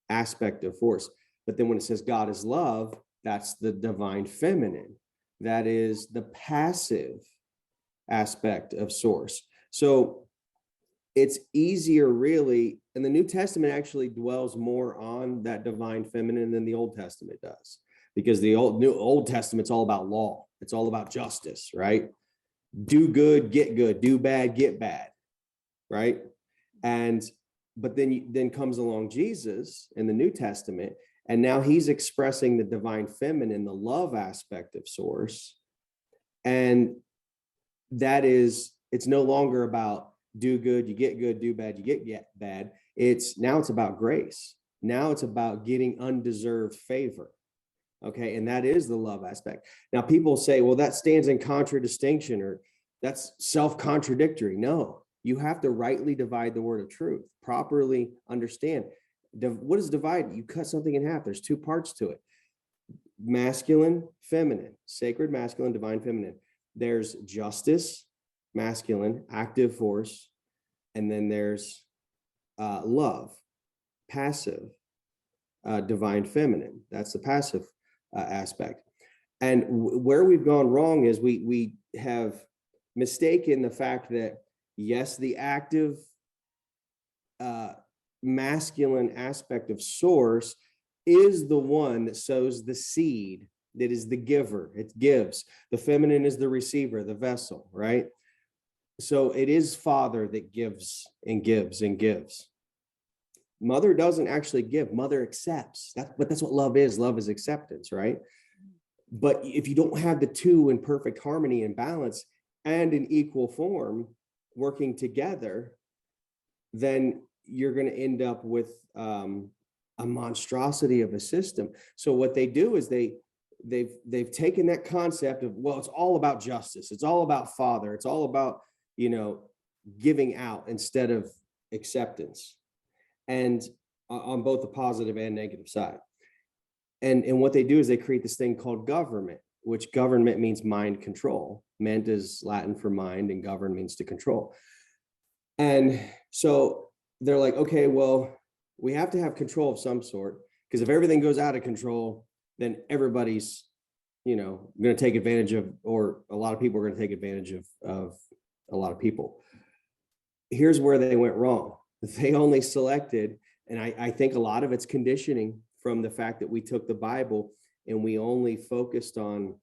aspect of force. But then when it says God is love, that's the divine feminine, that is the passive aspect of source. So it's easier really, and the New Testament actually dwells more on that divine feminine than the Old Testament does, because the Old Testament's all about law. It's all about justice, right? Do good, get good, do bad, get bad, right? But then comes along Jesus in the New Testament, and now he's expressing the divine feminine, the love aspect of source. And that is, it's no longer about do good, you get good, do bad, you get bad. It's about grace. Now it's about getting undeserved favor. Okay. And that is the love aspect. Now people say, well, that stands in contradistinction, or that's self-contradictory. No, you have to rightly divide the word of truth, properly understand. What is divided? You cut something in half. There's two parts to it. Masculine, feminine, sacred masculine, divine feminine. There's justice, masculine, active force. And then there's love, passive, divine feminine. That's the passive aspect. And where we've gone wrong is we have mistaken the fact that, yes, the active masculine aspect of source is the one that sows the seed, that is the giver. It gives. The feminine is the receiver, the vessel, right? So it is Father that gives and gives and gives. Mother doesn't actually give, mother accepts. But that's what love is. Love is acceptance, right? But if you don't have the two in perfect harmony and balance and in equal form working together, then you're going to end up with a monstrosity of a system. So what they do is they've taken that concept of, well, it's all about justice. It's all about Father. It's all about, giving out instead of acceptance, and on both the positive and negative side. And what they do is they create this thing called government, which government means mind control. Ment is Latin for mind, and govern means to control. And so they're like, okay, well, we have to have control of some sort, because if everything goes out of control, then everybody's, going to take advantage of, or a lot of people are going to take advantage of a lot of people. Here's where they went wrong. They only selected, and I think a lot of it's conditioning from the fact that we took the Bible and we only focused on,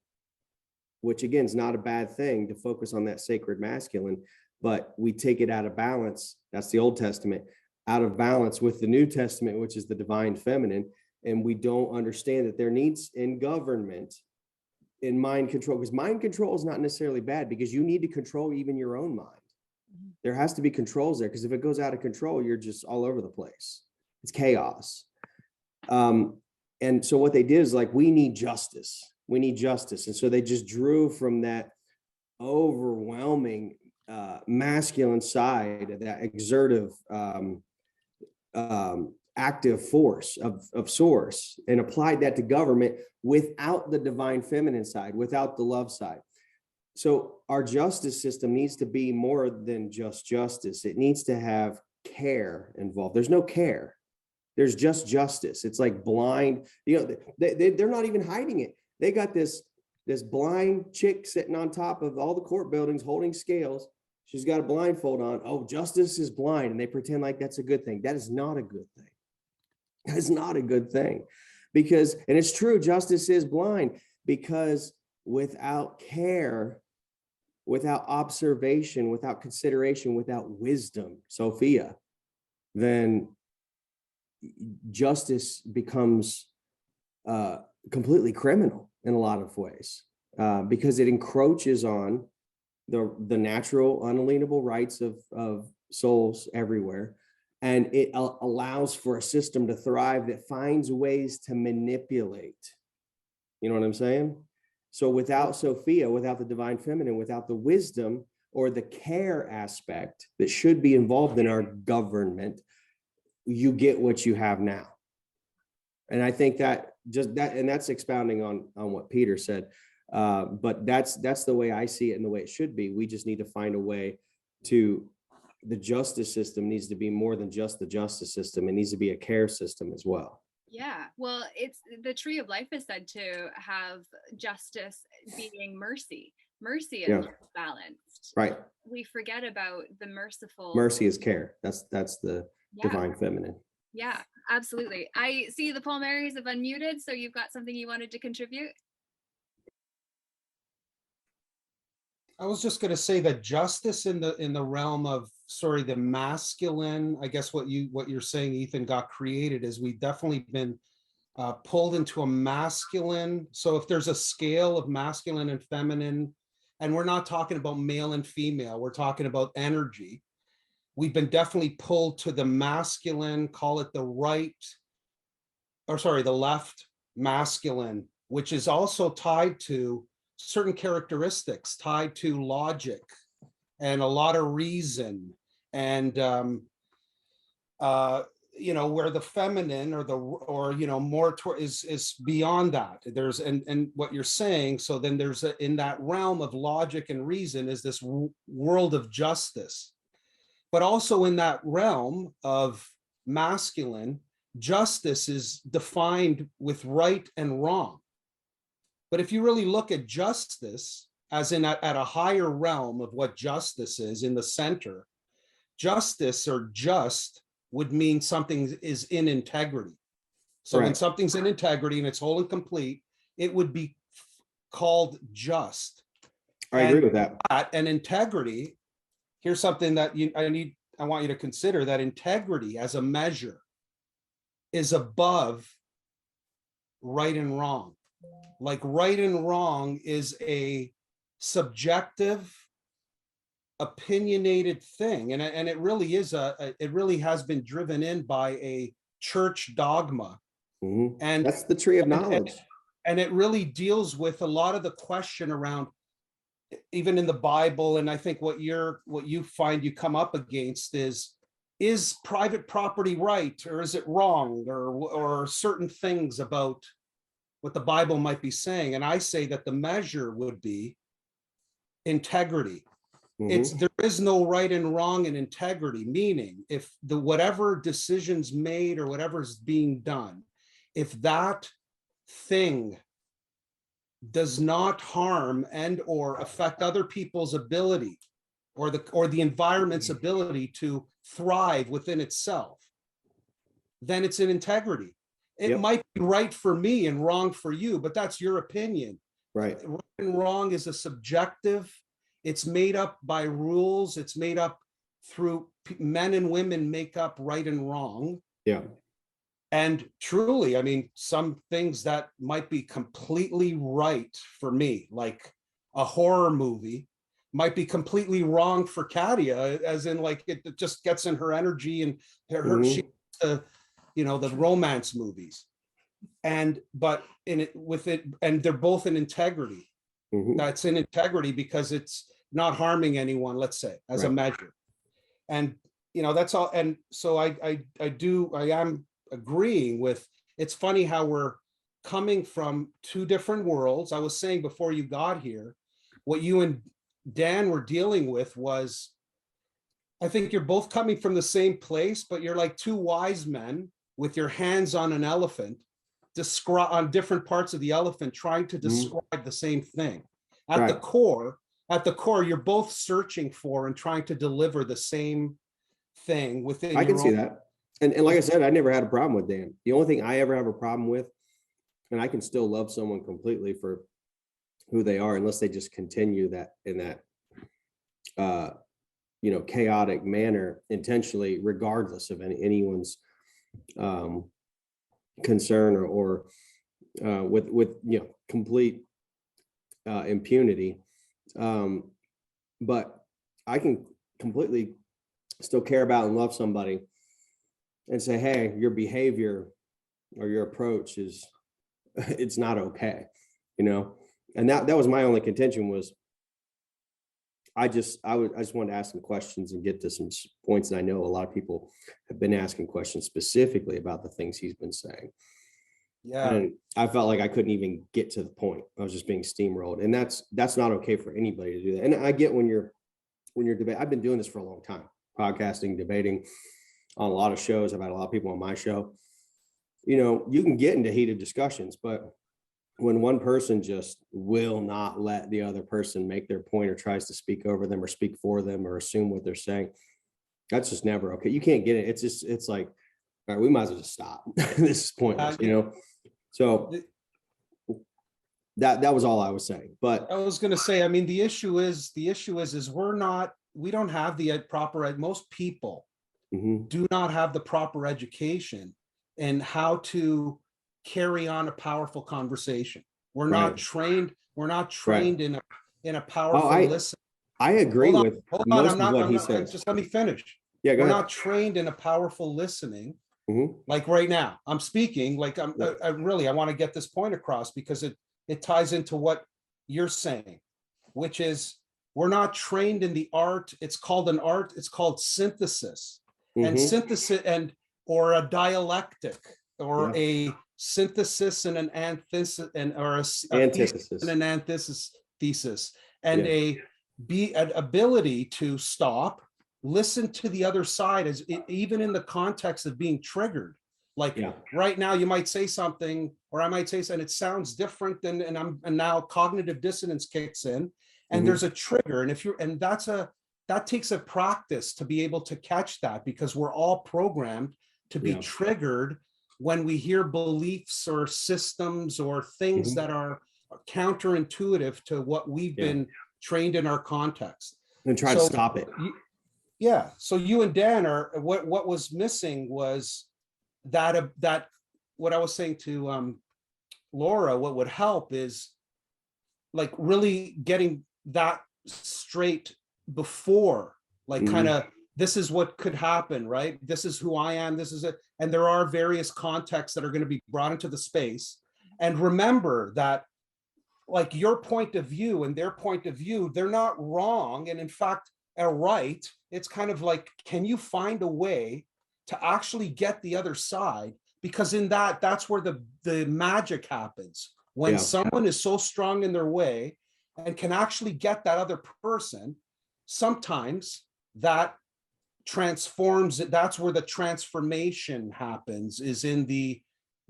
which again is not a bad thing to focus on that sacred masculine, but we take it out of balance. That's the Old Testament, out of balance with the New Testament, which is the divine feminine. And we don't understand that there needs in government, in mind control, because mind control is not necessarily bad, because you need to control even your own mind. There has to be controls there, because if it goes out of control, you're just all over the place. It's chaos. And so what they did is like, we need justice. We need justice. And so they just drew from that overwhelming masculine side, that exertive, active force of source, and applied that to government without the divine feminine side, without the love side. So our justice system needs to be more than just justice. It needs to have care involved. There's no care. There's just justice. It's like blind, they're not even hiding it. They got this blind chick sitting on top of all the court buildings holding scales. She's got a blindfold on. Oh, justice is blind. And they pretend like that's a good thing. That is not a good thing. That is not a good thing, because, and it's true, justice is blind, because without care, without observation, without consideration, without wisdom, Sophia, then justice becomes completely criminal in a lot of ways, because it encroaches on the natural, unalienable rights of souls everywhere. And it allows for a system to thrive that finds ways to manipulate. You know what I'm saying? So without Sophia, without the divine feminine, without the wisdom or the care aspect that should be involved in our government, you get what you have now. And I think that just that, and that's expounding on what Peter said. But that's the way I see it and the way it should be. We just need to find a way to, the justice system needs to be more than just the justice system. It needs to be a care system as well. Yeah, well, it's the tree of life is said to have justice being mercy. Mercy is Yeah. balanced. Right. We forget about the merciful. Mercy is care. That's the Yeah. divine feminine. Yeah, absolutely. I see the Paul Marys have unmuted, so you've got something you wanted to contribute. I was just going to say that justice in the realm of, sorry, the masculine, I guess what you're saying, Ethan, got created is we've definitely been pulled into a masculine. So if there's a scale of masculine and feminine, and we're not talking about male and female, we're talking about energy. We've been definitely pulled to the masculine, call it the left masculine, which is also tied to certain characteristics, tied to logic and a lot of reason, and where the feminine or more is beyond that. There's and what you're saying. So then there's in that realm of logic and reason is this world of justice, but also in that realm of masculine, justice is defined with right and wrong. But if you really look at justice as in at a higher realm of what justice is in the center, justice or just would mean something is in integrity. So when Right. something's in integrity and it's whole and complete, it would be called just. I agree with that. And integrity, here's something that I want you to consider, that integrity as a measure is above right and wrong. Like right and wrong is a subjective, opinionated thing, and it really is it really has been driven in by a church dogma. Mhm. And that's the tree of knowledge. And it really deals with a lot of the question around, even in the Bible, and I think what you find you come up against is private property right, or is it wrong, or certain things about what the Bible might be saying. And I say that the measure would be integrity. Mhm. There is no right and wrong in integrity, meaning if whatever decisions made or whatever's being done, if that thing does not harm and or affect other people's ability or the environment's ability to thrive within itself, then it's in integrity. It Yep. might be right for me and wrong for you, but that's your opinion. Right. Right and wrong is a subjective. It's made up by rules. It's made up through men and women make up right and wrong. Yeah. And truly, I mean, some things that might be completely right for me, like a horror movie, might be completely wrong for Katia, as in like it just gets in her energy and she, the romance movies. But in it with it, and they're both in integrity. Mhm. That's in integrity because it's not harming anyone, let's say, as a measure. And that's all. And so I am agreeing with, it's funny how we're coming from two different worlds. I was saying before you got here, what you and Dan were dealing with was, I think you're both coming from the same place, but you're like two wise men with your hands on an elephant, on different parts of the elephant, trying to describe the same thing. At the core, you're both searching for and trying to deliver the same thing within. I can see that. And like I said, I never had a problem with Dan. The only thing I ever have a problem with, and I can still love someone completely for who they are, unless they just continue that in that, chaotic manner intentionally, regardless of anyone's concern or with complete impunity. But I can completely still care about and love somebody and say, hey, your behavior or your approach is, it's not okay, you know? And that was my only contention was, I just wanted to ask some questions and get to some points that I know a lot of people have been asking questions specifically about the things he's been saying. Yeah. And I felt like I couldn't even get to the point. I was just being steamrolled, and that's not okay for anybody to do that. And I get when you're debating. I've been doing this for a long time, podcasting, debating on a lot of shows. I've had a lot of people on my show. You know, you can get into heated discussions, but when one person just will not let the other person make their point or tries to speak over them or speak for them or assume what they're saying, that's just never okay. You can't get it. It's like, all right, we might as well just stop. This is pointless, you know? So that was all I was saying. But I was going to say, I mean, the issue is we don't have the proper, most people do not have the proper education in how to carry on a powerful conversation. We're not trained. We're not trained in a powerful listen. I agree with most of what he says. Just let me finish. Yeah, go We're ahead. not trained in a powerful listening. Like right now, I'm speaking. Like I want to get this point across because it ties into what you're saying, which is we're not trained in the art. It's called an art. It's called synthesis, and synthesis or a dialectic or a synthesis and an antithesis or a antithesis and an antithesis and an ability to stop, listen to the other side as even in the context of being triggered. Like right now you might say something or I might say something, it sounds different than, and now cognitive dissonance kicks in and there's a trigger. And that takes a practice to be able to catch that because we're all programmed to be triggered when we hear beliefs or systems or things that are counterintuitive to what we've been trained in our context. And try to stop it. So you and Dan are what was missing was that what I was saying to Laura, what would help is like really getting that straight before, like kind of this is what could happen, right? This is who I am. This is it. And there are various contexts that are going to be brought into the space. And remember that like your point of view and their point of view, they're not wrong. And in fact, are right. It's kind of like, can you find a way to actually get the other side? Because in that's where the magic happens. When someone is so strong in their way and can actually get that other person, sometimes that transforms it. That's where the transformation happens, is in the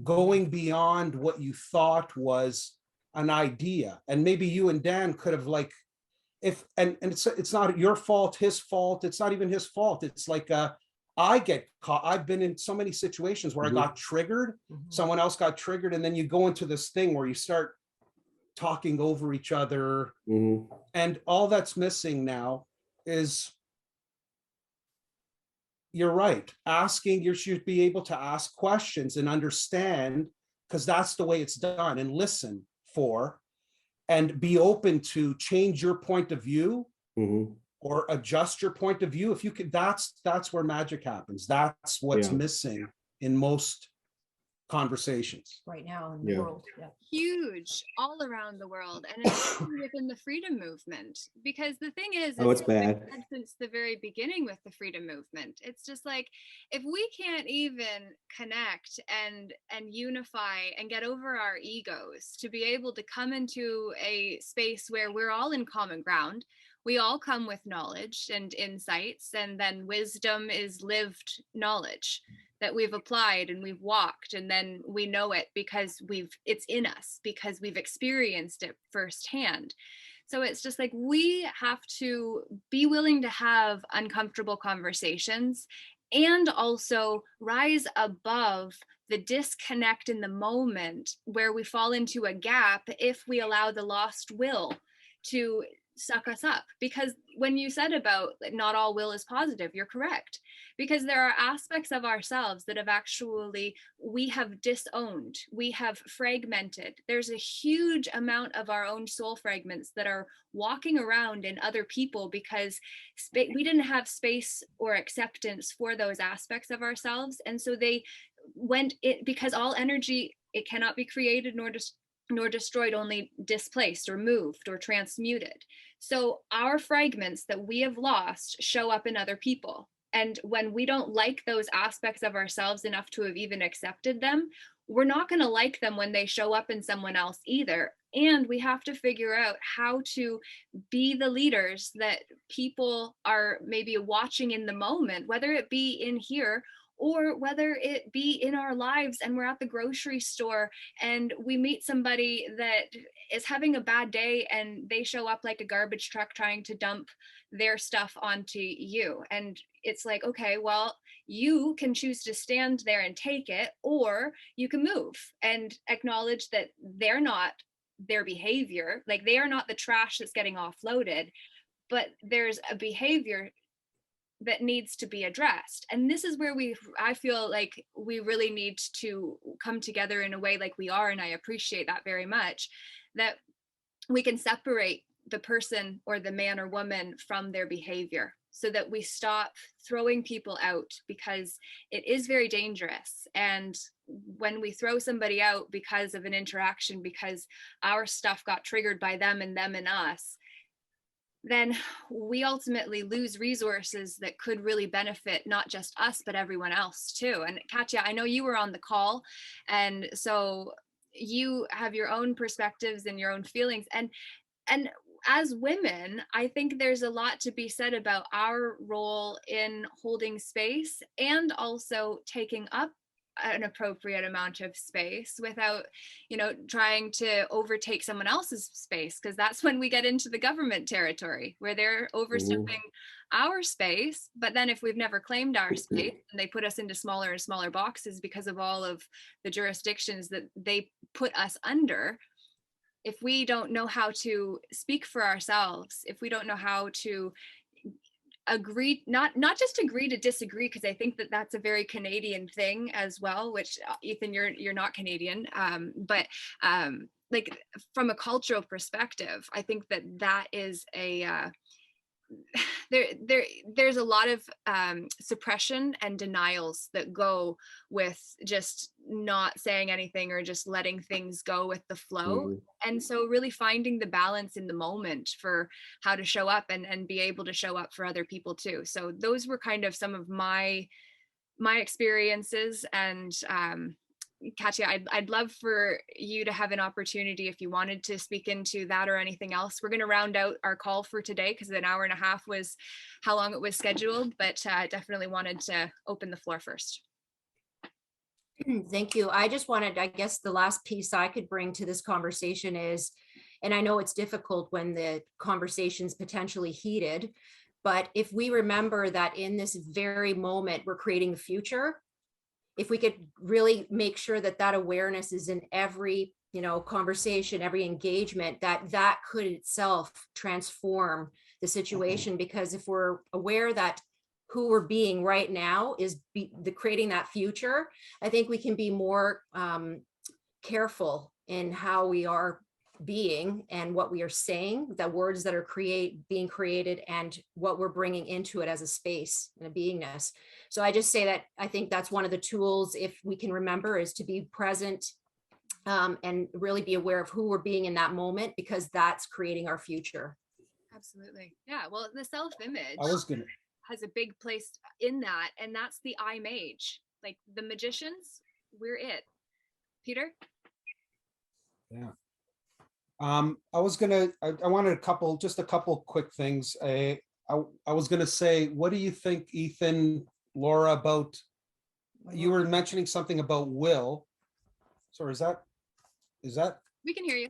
going beyond what you thought was an idea. And maybe you and Dan could have like, and it's not your fault, his fault. It's not even his fault. It's like I get caught. I've been in so many situations where I got triggered, someone else got triggered, and then you go into this thing where you start talking over each other. And all that's missing now is, you're right, asking, you should be able to ask questions and understand, because that's the way it's done, and listen for, and be open to change your point of view or adjust your point of view. If you could, that's where magic happens. That's what's missing in most conversations right now in the world. Huge all around the world, and especially within the freedom movement, because the thing is it's bad since the very beginning with the freedom movement. It's just like, if we can't even connect and unify and get over our egos to be able to come into a space where we're all in common ground, we all come with knowledge and insights, and then wisdom is lived knowledge that we've applied and we've walked, and then we know it because it's in us, because we've experienced it firsthand. So it's just like, we have to be willing to have uncomfortable conversations and also rise above the disconnect in the moment where we fall into a gap if we allow the lost will to suck us up. Because when you said about not all will is positive, you're correct, because there are aspects of ourselves that have actually, we have disowned, we have fragmented. There's a huge amount of our own soul fragments that are walking around in other people because we didn't have space or acceptance for those aspects of ourselves. And so they went it, because all energy, it cannot be created nor destroyed, only displaced or moved or transmuted. So our fragments that we have lost show up in other people. And when we don't like those aspects of ourselves enough to have even accepted them, we're not going to like them when they show up in someone else either. And we have to figure out how to be the leaders that people are maybe watching in the moment, whether it be in here or whether it be in our lives and we're at the grocery store and we meet somebody that is having a bad day and they show up like a garbage truck trying to dump their stuff onto you. And it's like, okay, well, you can choose to stand there and take it, or you can move and acknowledge that they're not their behavior, like they are not the trash that's getting offloaded, but there's a behavior that needs to be addressed. And this is where I feel like we really need to come together in a way like we are, and I appreciate that very much, that we can separate the person or the man or woman from their behavior, so that we stop throwing people out, because it is very dangerous. And when we throw somebody out because of an interaction, because our stuff got triggered by them and us, then we ultimately lose resources that could really benefit not just us, but everyone else too. And Katya, I know you were on the call, and so you have your own perspectives and your own feelings. And as women, I think there's a lot to be said about our role in holding space and also taking up an appropriate amount of space without, trying to overtake someone else's space, because that's when we get into the government territory where they're overstepping our space. But then if we've never claimed our space and they put us into smaller and smaller boxes because of all of the jurisdictions that they put us under, if we don't know how to speak for ourselves, if we don't know how to agree, not just agree to disagree, because I think that that's a very Canadian thing as well, which Ethan, you're not Canadian, but like from a cultural perspective, I think that is a there's a lot of suppression and denials that go with just not saying anything or just letting things go with the flow. And so really finding the balance in the moment for how to show up and be able to show up for other people too. So those were kind of some of my experiences. And Katya, I'd love for you to have an opportunity if you wanted to speak into that or anything else. We're going to round out our call for today because an hour and a half was how long it was scheduled, but definitely wanted to open the floor first. Thank you. I just wanted, I guess the last piece I could bring to this conversation is, and I know it's difficult when the conversation's potentially heated, but if we remember that in this very moment, we're creating the future, if we could really make sure that that awareness is in every, conversation, every engagement, that could itself transform the situation. Because if we're aware that who we're being right now is creating that future, I think we can be more careful in how we are being and what we are saying, the words that are being created and what we're bringing into it as a space and a beingness. So I just say that I think that's one of the tools, if we can remember, is to be present and really be aware of who we're being in that moment, because that's creating our future. Absolutely. Yeah. Well, the self-image has a big place in that. And that's the I mage, like the magicians, we're it. Peter? Yeah. I wanted a couple quick things. I was going to say, what do you think, Ethan, Laura, about, you were mentioning something about will. Sorry, is that? We can hear you.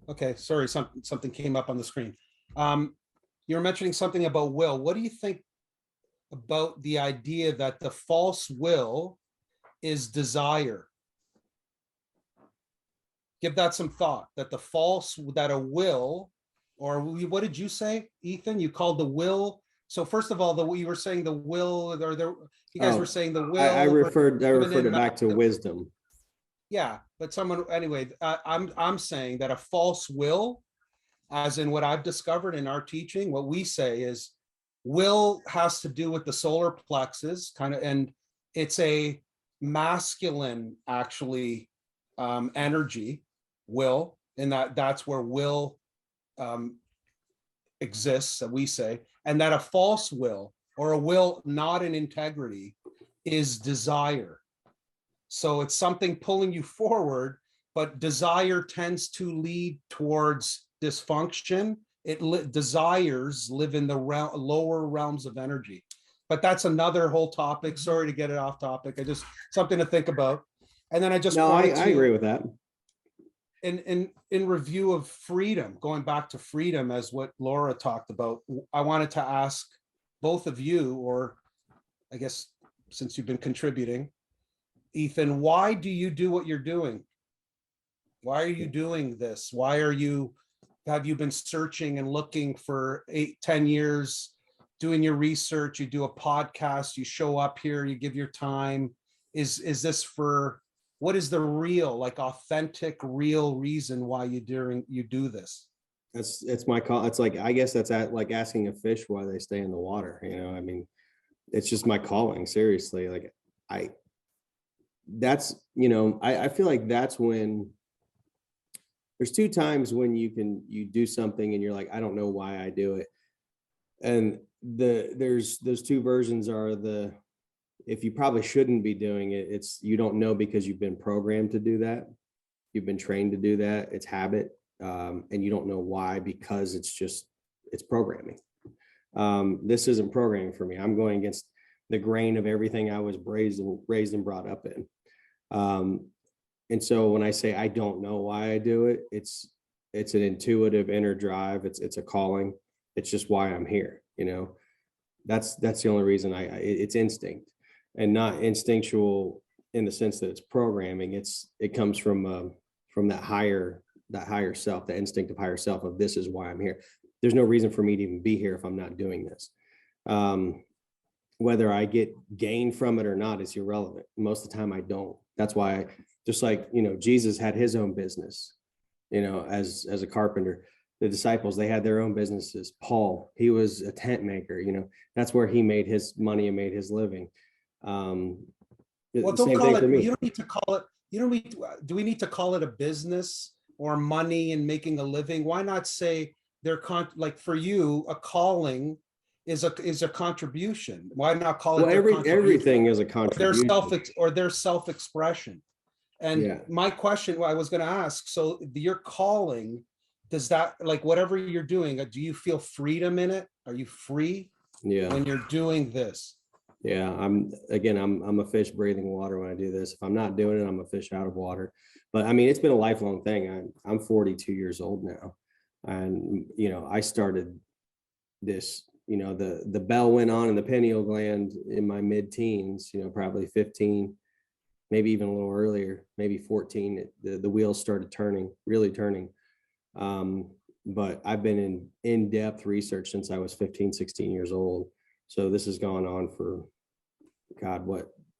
Okay. Sorry. Something came up on the screen. You were mentioning something about will. What do you think about the idea that the false will is desire? Give that some thought, that a will or what did you say, Ethan? You called the will. So first of all, you were saying the will, or you guys Oh, were saying the I will. referred given it in back to wisdom. Yeah, but someone anyway. I'm saying that a false will, as in what I've discovered in our teaching, what we say is will has to do with the solar plexus, kind of, and it's a masculine actually energy, will, and that's where will um, exists, that we say, and that a false will or a will not in integrity is desire. So it's something pulling you forward, but desire tends to lead towards dysfunction. Desires live in the lower realms of energy. But that's another whole topic. Sorry to get it off topic. I just something to think about. And then I just No, I wanted to agree with that. in review of freedom, going back to freedom as what Laura talked about, I wanted to ask both of you, or I guess since you've been contributing, Ethan, why do you do what you're doing? Why are you doing this? Have you been searching and looking for 8-10 years, doing your research? You do a podcast, you show up here, you give your time. Is this for, what is the real, like authentic, real reason why you do this? It's my call. It's like, I guess that's like asking a fish why they stay in the water. I mean, it's just my calling, seriously. Like I feel like that's when there's two times when you do something and you're like, I don't know why I do it. And there's those two versions are if you probably shouldn't be doing it, it's you don't know because you've been programmed to do that. You've been trained to do that. It's habit. And you don't know why, because it's programming. This isn't programming for me. I'm going against the grain of everything I was raised and brought up in. And so when I say I don't know why I do it, it's an intuitive inner drive. It's a calling. It's just why I'm here. That's the only reason it's instinct, and not instinctual in the sense that it's programming. It comes from that higher self, the instinct of higher self of this is why I'm here. There's no reason for me to even be here if I'm not doing this. Whether I get gain from it or not is irrelevant. Most of the time I don't. That's why just like, Jesus had his own business, as a carpenter. The disciples, they had their own businesses. Paul, he was a tent maker, that's where he made his money and made his living. Well, don't call it, you don't need to call it, do we need to call it a business or money and making a living? Why not say like for you, a calling is a contribution? Why not call it everything is a contribution, their self-expression? And my question, I was going to ask, so your calling, does that, like whatever you're doing, do you feel freedom in it? Are you free when you're doing this? Yeah, I'm a fish breathing water when I do this. If I'm not doing it, I'm a fish out of water. But I mean, it's been a lifelong thing. I'm 42 years old now. And, I started this, the bell went on in the pineal gland in my mid-teens, probably 15, maybe even a little earlier, maybe 14. The wheels started really turning. But I've been in in-depth research since I was 15, 16 years old. So this has gone on for,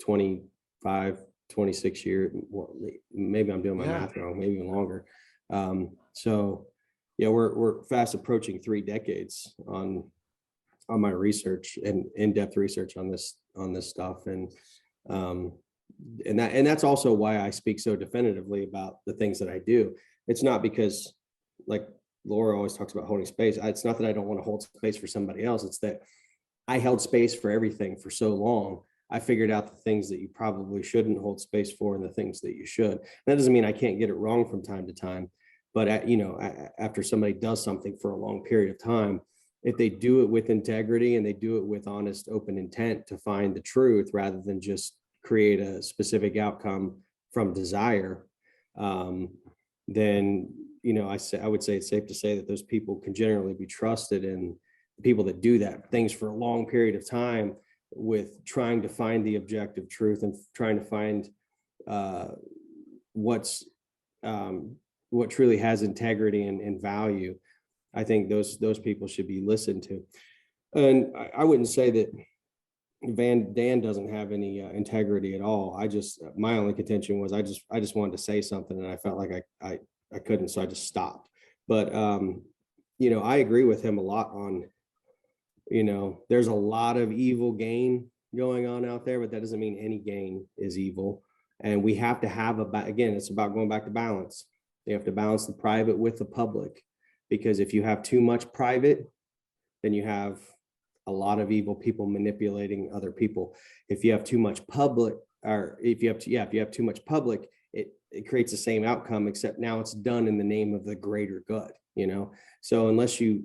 25, 26 years. Well, maybe I'm doing my math wrong, maybe even longer. So yeah, we're fast approaching 3 decades on my research and in-depth research on this stuff. And that's also why I speak so definitively about the things that I do. It's not because, like Laura always talks about holding space. It's not that I don't want to hold space for somebody else. It's that I held space for everything for so long. I figured out the things that you probably shouldn't hold space for and the things that you should. That doesn't mean I can't get it wrong from time to time, but after somebody does something for a long period of time, if they do it with integrity and they do it with honest, open intent to find the truth rather than just create a specific outcome from desire, then, I would say it's safe to say that those people can generally be trusted, and people that do that things for a long period of time with trying to find the objective truth and trying to find what truly has integrity and value. I think those people should be listened to. And I wouldn't say that Dan doesn't have any integrity at all. My only contention was I just wanted to say something, and I felt like I couldn't, so I just stopped. But I agree with him a lot on, there's a lot of evil gain going on out there, but that doesn't mean any gain is evil. And we have to have again, it's about going back to balance. You have to balance the private with the public, because if you have too much private, then you have a lot of evil people manipulating other people. If you have too much public, or if you have too much public, it creates the same outcome, except now it's done in the name of the greater good, So unless you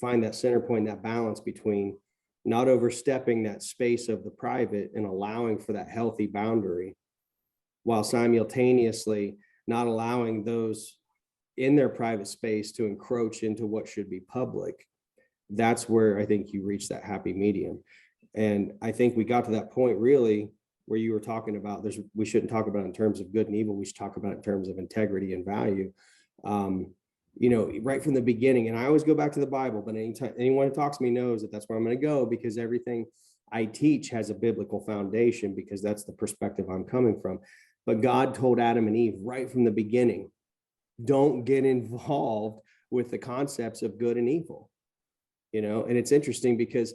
find that center point, that balance between not overstepping that space of the private and allowing for that healthy boundary, while simultaneously not allowing those in their private space to encroach into what should be public, that's where I think you reach that happy medium. And I think we got to that point really where you were talking about we shouldn't talk about it in terms of good and evil. We should talk about it in terms of integrity and value. Right from the beginning, and I always go back to the Bible, but anyone who talks to me knows that that's where I'm going to go, because everything I teach has a biblical foundation, because that's the perspective I'm coming from. But God told Adam and Eve right from the beginning, don't get involved with the concepts of good and evil. And it's interesting because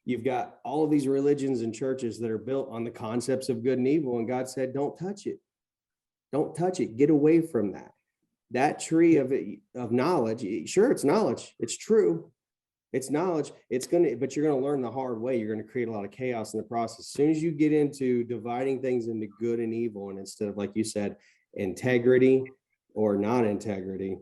you've got all of these religions and churches that are built on the concepts of good and evil. And God said, don't touch it. Don't touch it. Get away from that. That tree of knowledge, sure, it's knowledge. It's true. It's knowledge. But you're going to learn the hard way. You're going to create a lot of chaos in the process. As soon as you get into dividing things into good and evil, and instead of, like you said, integrity or non-integrity,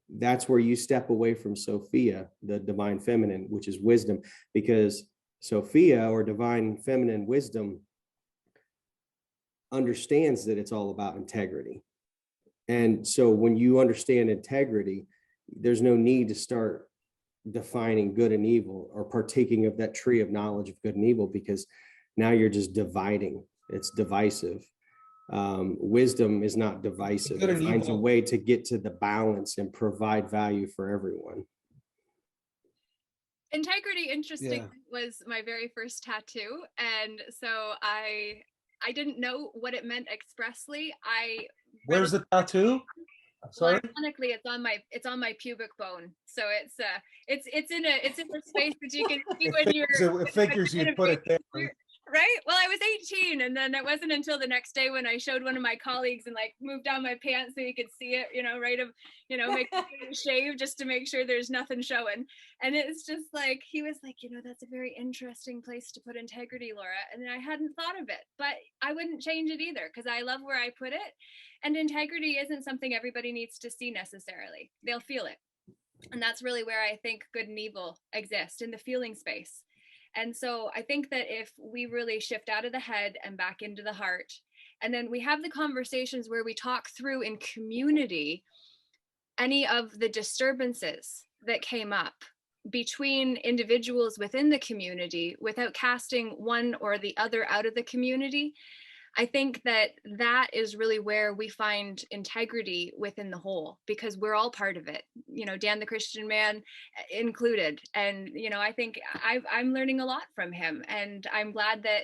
that's where you step away from Sophia, the divine feminine, which is wisdom, because Sophia, or divine feminine wisdom, understands that it's all about integrity. And so when you understand integrity, there's no need to start defining good and evil or partaking of that tree of knowledge of good and evil, because now you're just dividing. It's divisive. Wisdom is not divisive. It finds a way to get to the balance and provide value for everyone. Integrity, interesting, was my very first tattoo. And so I didn't know what it meant expressly. Where's the tattoo? Sorry. Well, ironically, it's on my pubic bone. So it's in a space that you can see when you're. It figures you put it there. Right? Well, I was 18, and then it wasn't until the next day when I showed one of my colleagues and moved down my pants so you could see it, make a shave just to make sure there's nothing showing. And it's just he was like, that's a very interesting place to put integrity, Laura. And I hadn't thought of it, but I wouldn't change it either, because I love where I put it. And integrity isn't something everybody needs to see necessarily. They'll feel it. And that's really where I think good and evil exist, in the feeling space. And so I think that if we really shift out of the head and back into the heart, and then we have the conversations where we talk through in community any of the disturbances that came up between individuals within the community without casting one or the other out of the community, I think that is really where we find integrity within the whole, because we're all part of it, Dan the Christian man included. And, I think I'm learning a lot from him, and I'm glad that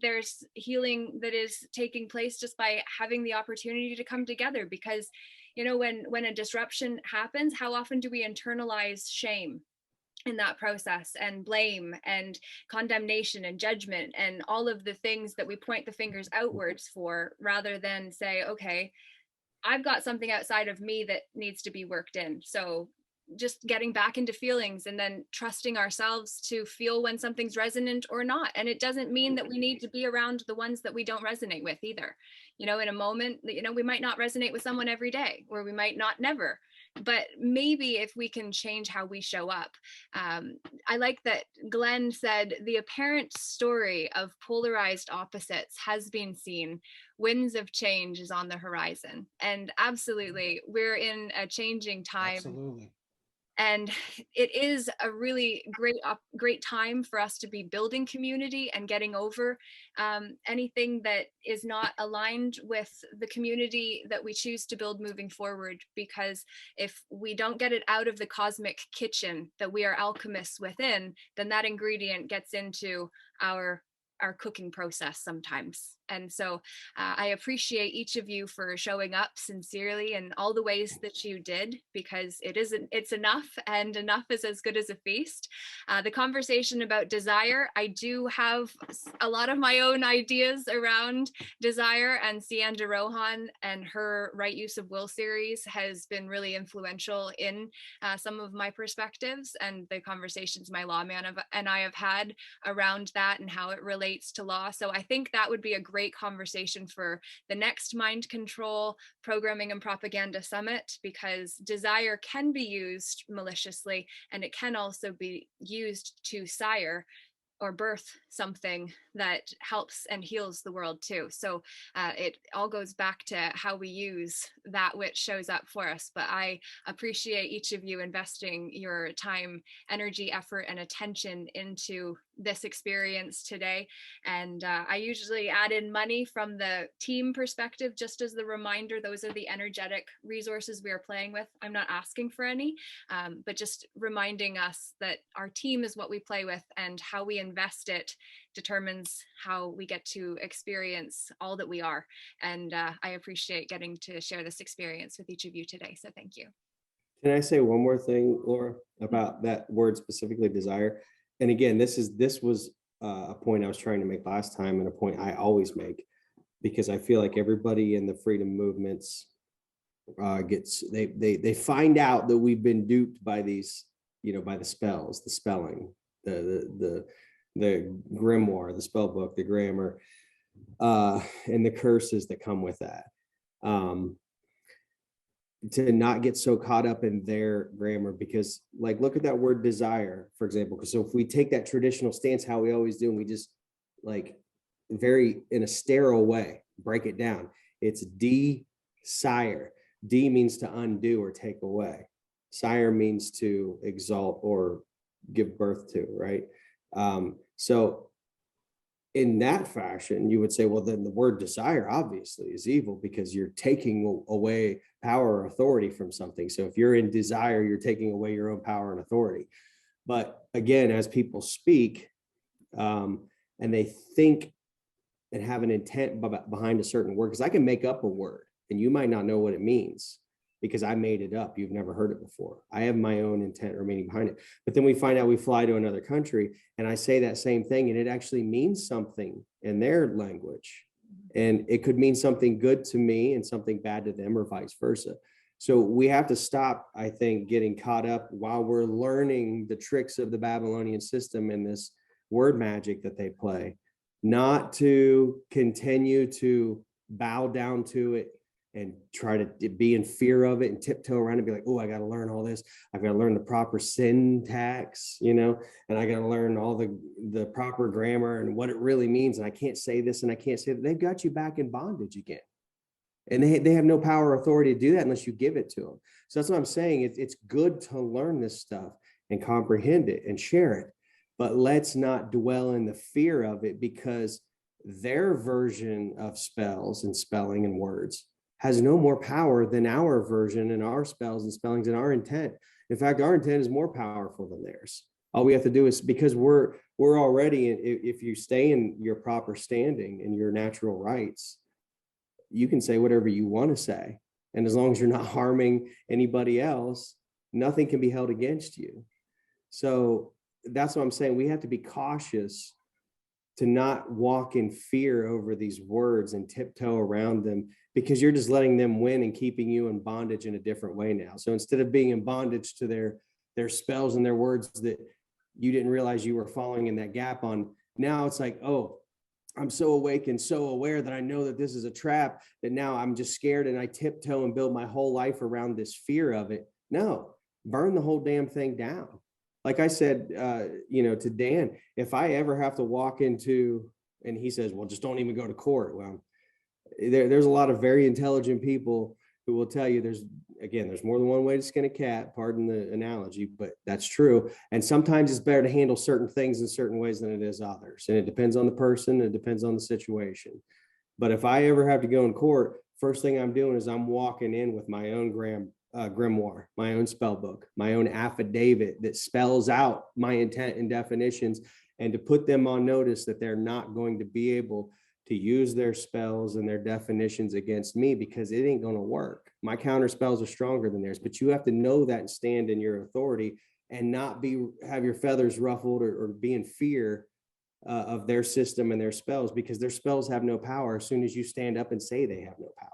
there's healing that is taking place just by having the opportunity to come together. Because, when a disruption happens, how often do we internalize shame in that process, and blame and condemnation and judgment and all of the things that we point the fingers outwards for, rather than say, okay, I've got something outside of me that needs to be worked in. So just getting back into feelings, and then trusting ourselves to feel when something's resonant or not. And it doesn't mean that we need to be around the ones that we don't resonate with either. In a moment, we might not resonate with someone every day, or we might not never. But maybe if we can change how we show up. I like that Glenn said the apparent story of polarized opposites has been seen. Winds of change is on the horizon. And absolutely, we're in a changing time. Absolutely. And it is a really great time for us to be building community and getting over anything that is not aligned with the community that we choose to build moving forward. Because if we don't get it out of the cosmic kitchen that we are alchemists within, then that ingredient gets into our cooking process sometimes. And so I appreciate each of you for showing up sincerely in all the ways that you did, because it's enough, and enough is as good as a feast. The conversation about desire, I do have a lot of my own ideas around desire, and Cian de Rohan and her Right Use of Will series has been really influential in some of my perspectives and the conversations my lawman and I have had around that and how it relates to law. So I think that would be a great conversation for the next Mind Control Programming and Propaganda Summit, because desire can be used maliciously, and it can also be used to sire or birth something that helps and heals the world too. So it all goes back to how we use that which shows up for us. But I appreciate each of you investing your time, energy, effort, and attention into this experience today. And I usually add in money from the team perspective, just as the reminder, those are the energetic resources we are playing with. I'm not asking for any, but just reminding us that our team is what we play with, and how we invest it determines how we get to experience all that we are. And I appreciate getting to share this experience with each of you today. So thank you. Can I say one more thing, Laura, about that word specifically, desire? And again, this was a point I was trying to make last time, and a point I always make, because I feel like everybody in the freedom movements they find out that we've been duped by these, by the spells, the spelling, the grimoire, the spell book, the grammar, and the curses that come with that. To not get so caught up in their grammar, because look at that word desire, for example. Because so if we take that traditional stance, how we always do, and we just very in a sterile way break it down, it's desire. D means to undo or take away. Sire means to exalt or give birth to, right? So in that fashion, you would say, well, then the word desire obviously is evil, because you're taking away power or authority from something. So if you're in desire, you're taking away your own power and authority. But again, as people speak and they think and have an intent behind a certain word, because I can make up a word and you might not know what it means because I made it up. You've never heard it before. I have my own intent or meaning behind it. But then we find out we fly to another country and I say that same thing, and it actually means something in their language. And it could mean something good to me and something bad to them, or vice versa. So we have to stop, I think, getting caught up while we're learning the tricks of the Babylonian system and this word magic that they play, not to continue to bow down to it and try to be in fear of it and tiptoe around and be like, oh, I got to learn all this. I've got to learn the proper syntax, and I got to learn all the proper grammar and what it really means. And I can't say this and I can't say that. They've got you back in bondage again. And they have no power or authority to do that unless you give it to them. So that's what I'm saying. It's good to learn this stuff and comprehend it and share it. But let's not dwell in the fear of it, because their version of spells and spelling and words has no more power than our version and our spells and spellings and our intent. In fact, our intent is more powerful than theirs. All we have to do is, because we're already, if you stay in your proper standing and your natural rights, you can say whatever you want to say. And as long as you're not harming anybody else, nothing can be held against you. So that's what I'm saying. We have to be cautious to not walk in fear over these words and tiptoe around them, because you're just letting them win and keeping you in bondage in a different way now. So instead of being in bondage to their spells and their words that you didn't realize you were falling in that gap on, now it's like, oh, I'm so awake and so aware that I know that this is a trap, that now I'm just scared and I tiptoe and build my whole life around this fear of it. No, burn the whole damn thing down. Like I said, to Dan, if I ever have to walk into, and he says, well, just don't even go to court. Well, there's a lot of very intelligent people who will tell you there's more than one way to skin a cat, pardon the analogy, but that's true. And sometimes it's better to handle certain things in certain ways than it is others. And it depends on the person, it depends on the situation. But if I ever have to go in court, first thing I'm doing is I'm walking in with my own grimoire, my own spell book, my own affidavit that spells out my intent and definitions, and to put them on notice that they're not going to be able to use their spells and their definitions against me, because it ain't going to work. My counter spells are stronger than theirs, but you have to know that and stand in your authority and not have your feathers ruffled or be in fear of their system and their spells, because their spells have no power as soon as you stand up and say they have no power.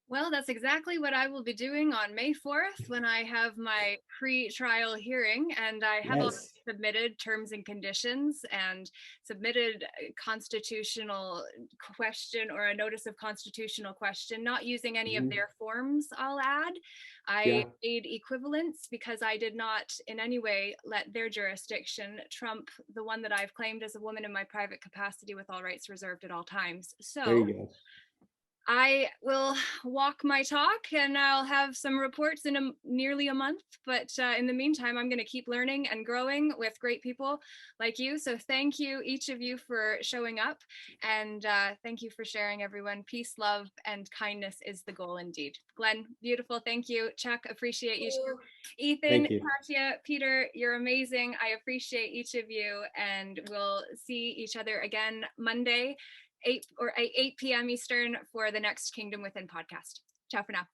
Well, that's exactly what I will be doing on May 4th when I have my pre-trial hearing, and I have already submitted terms and conditions and submitted a constitutional question or a notice of constitutional question, not using any of their forms, I'll add. I made equivalence because I did not in any way let their jurisdiction trump the one that I've claimed as a woman in my private capacity with all rights reserved at all times. So there you go. I will walk my talk, and I'll have some reports in nearly a month. But in the meantime, I'm going to keep learning and growing with great people like you. So thank you, each of you, for showing up. And thank you for sharing, everyone. Peace, love, and kindness is the goal indeed. Glenn, beautiful. Thank you. Chuck, appreciate you. Ethan, Katya, Peter, you're amazing. I appreciate each of you. And we'll see each other again Monday. 8 p.m. Eastern for the next Kingdom Within podcast. Ciao for now.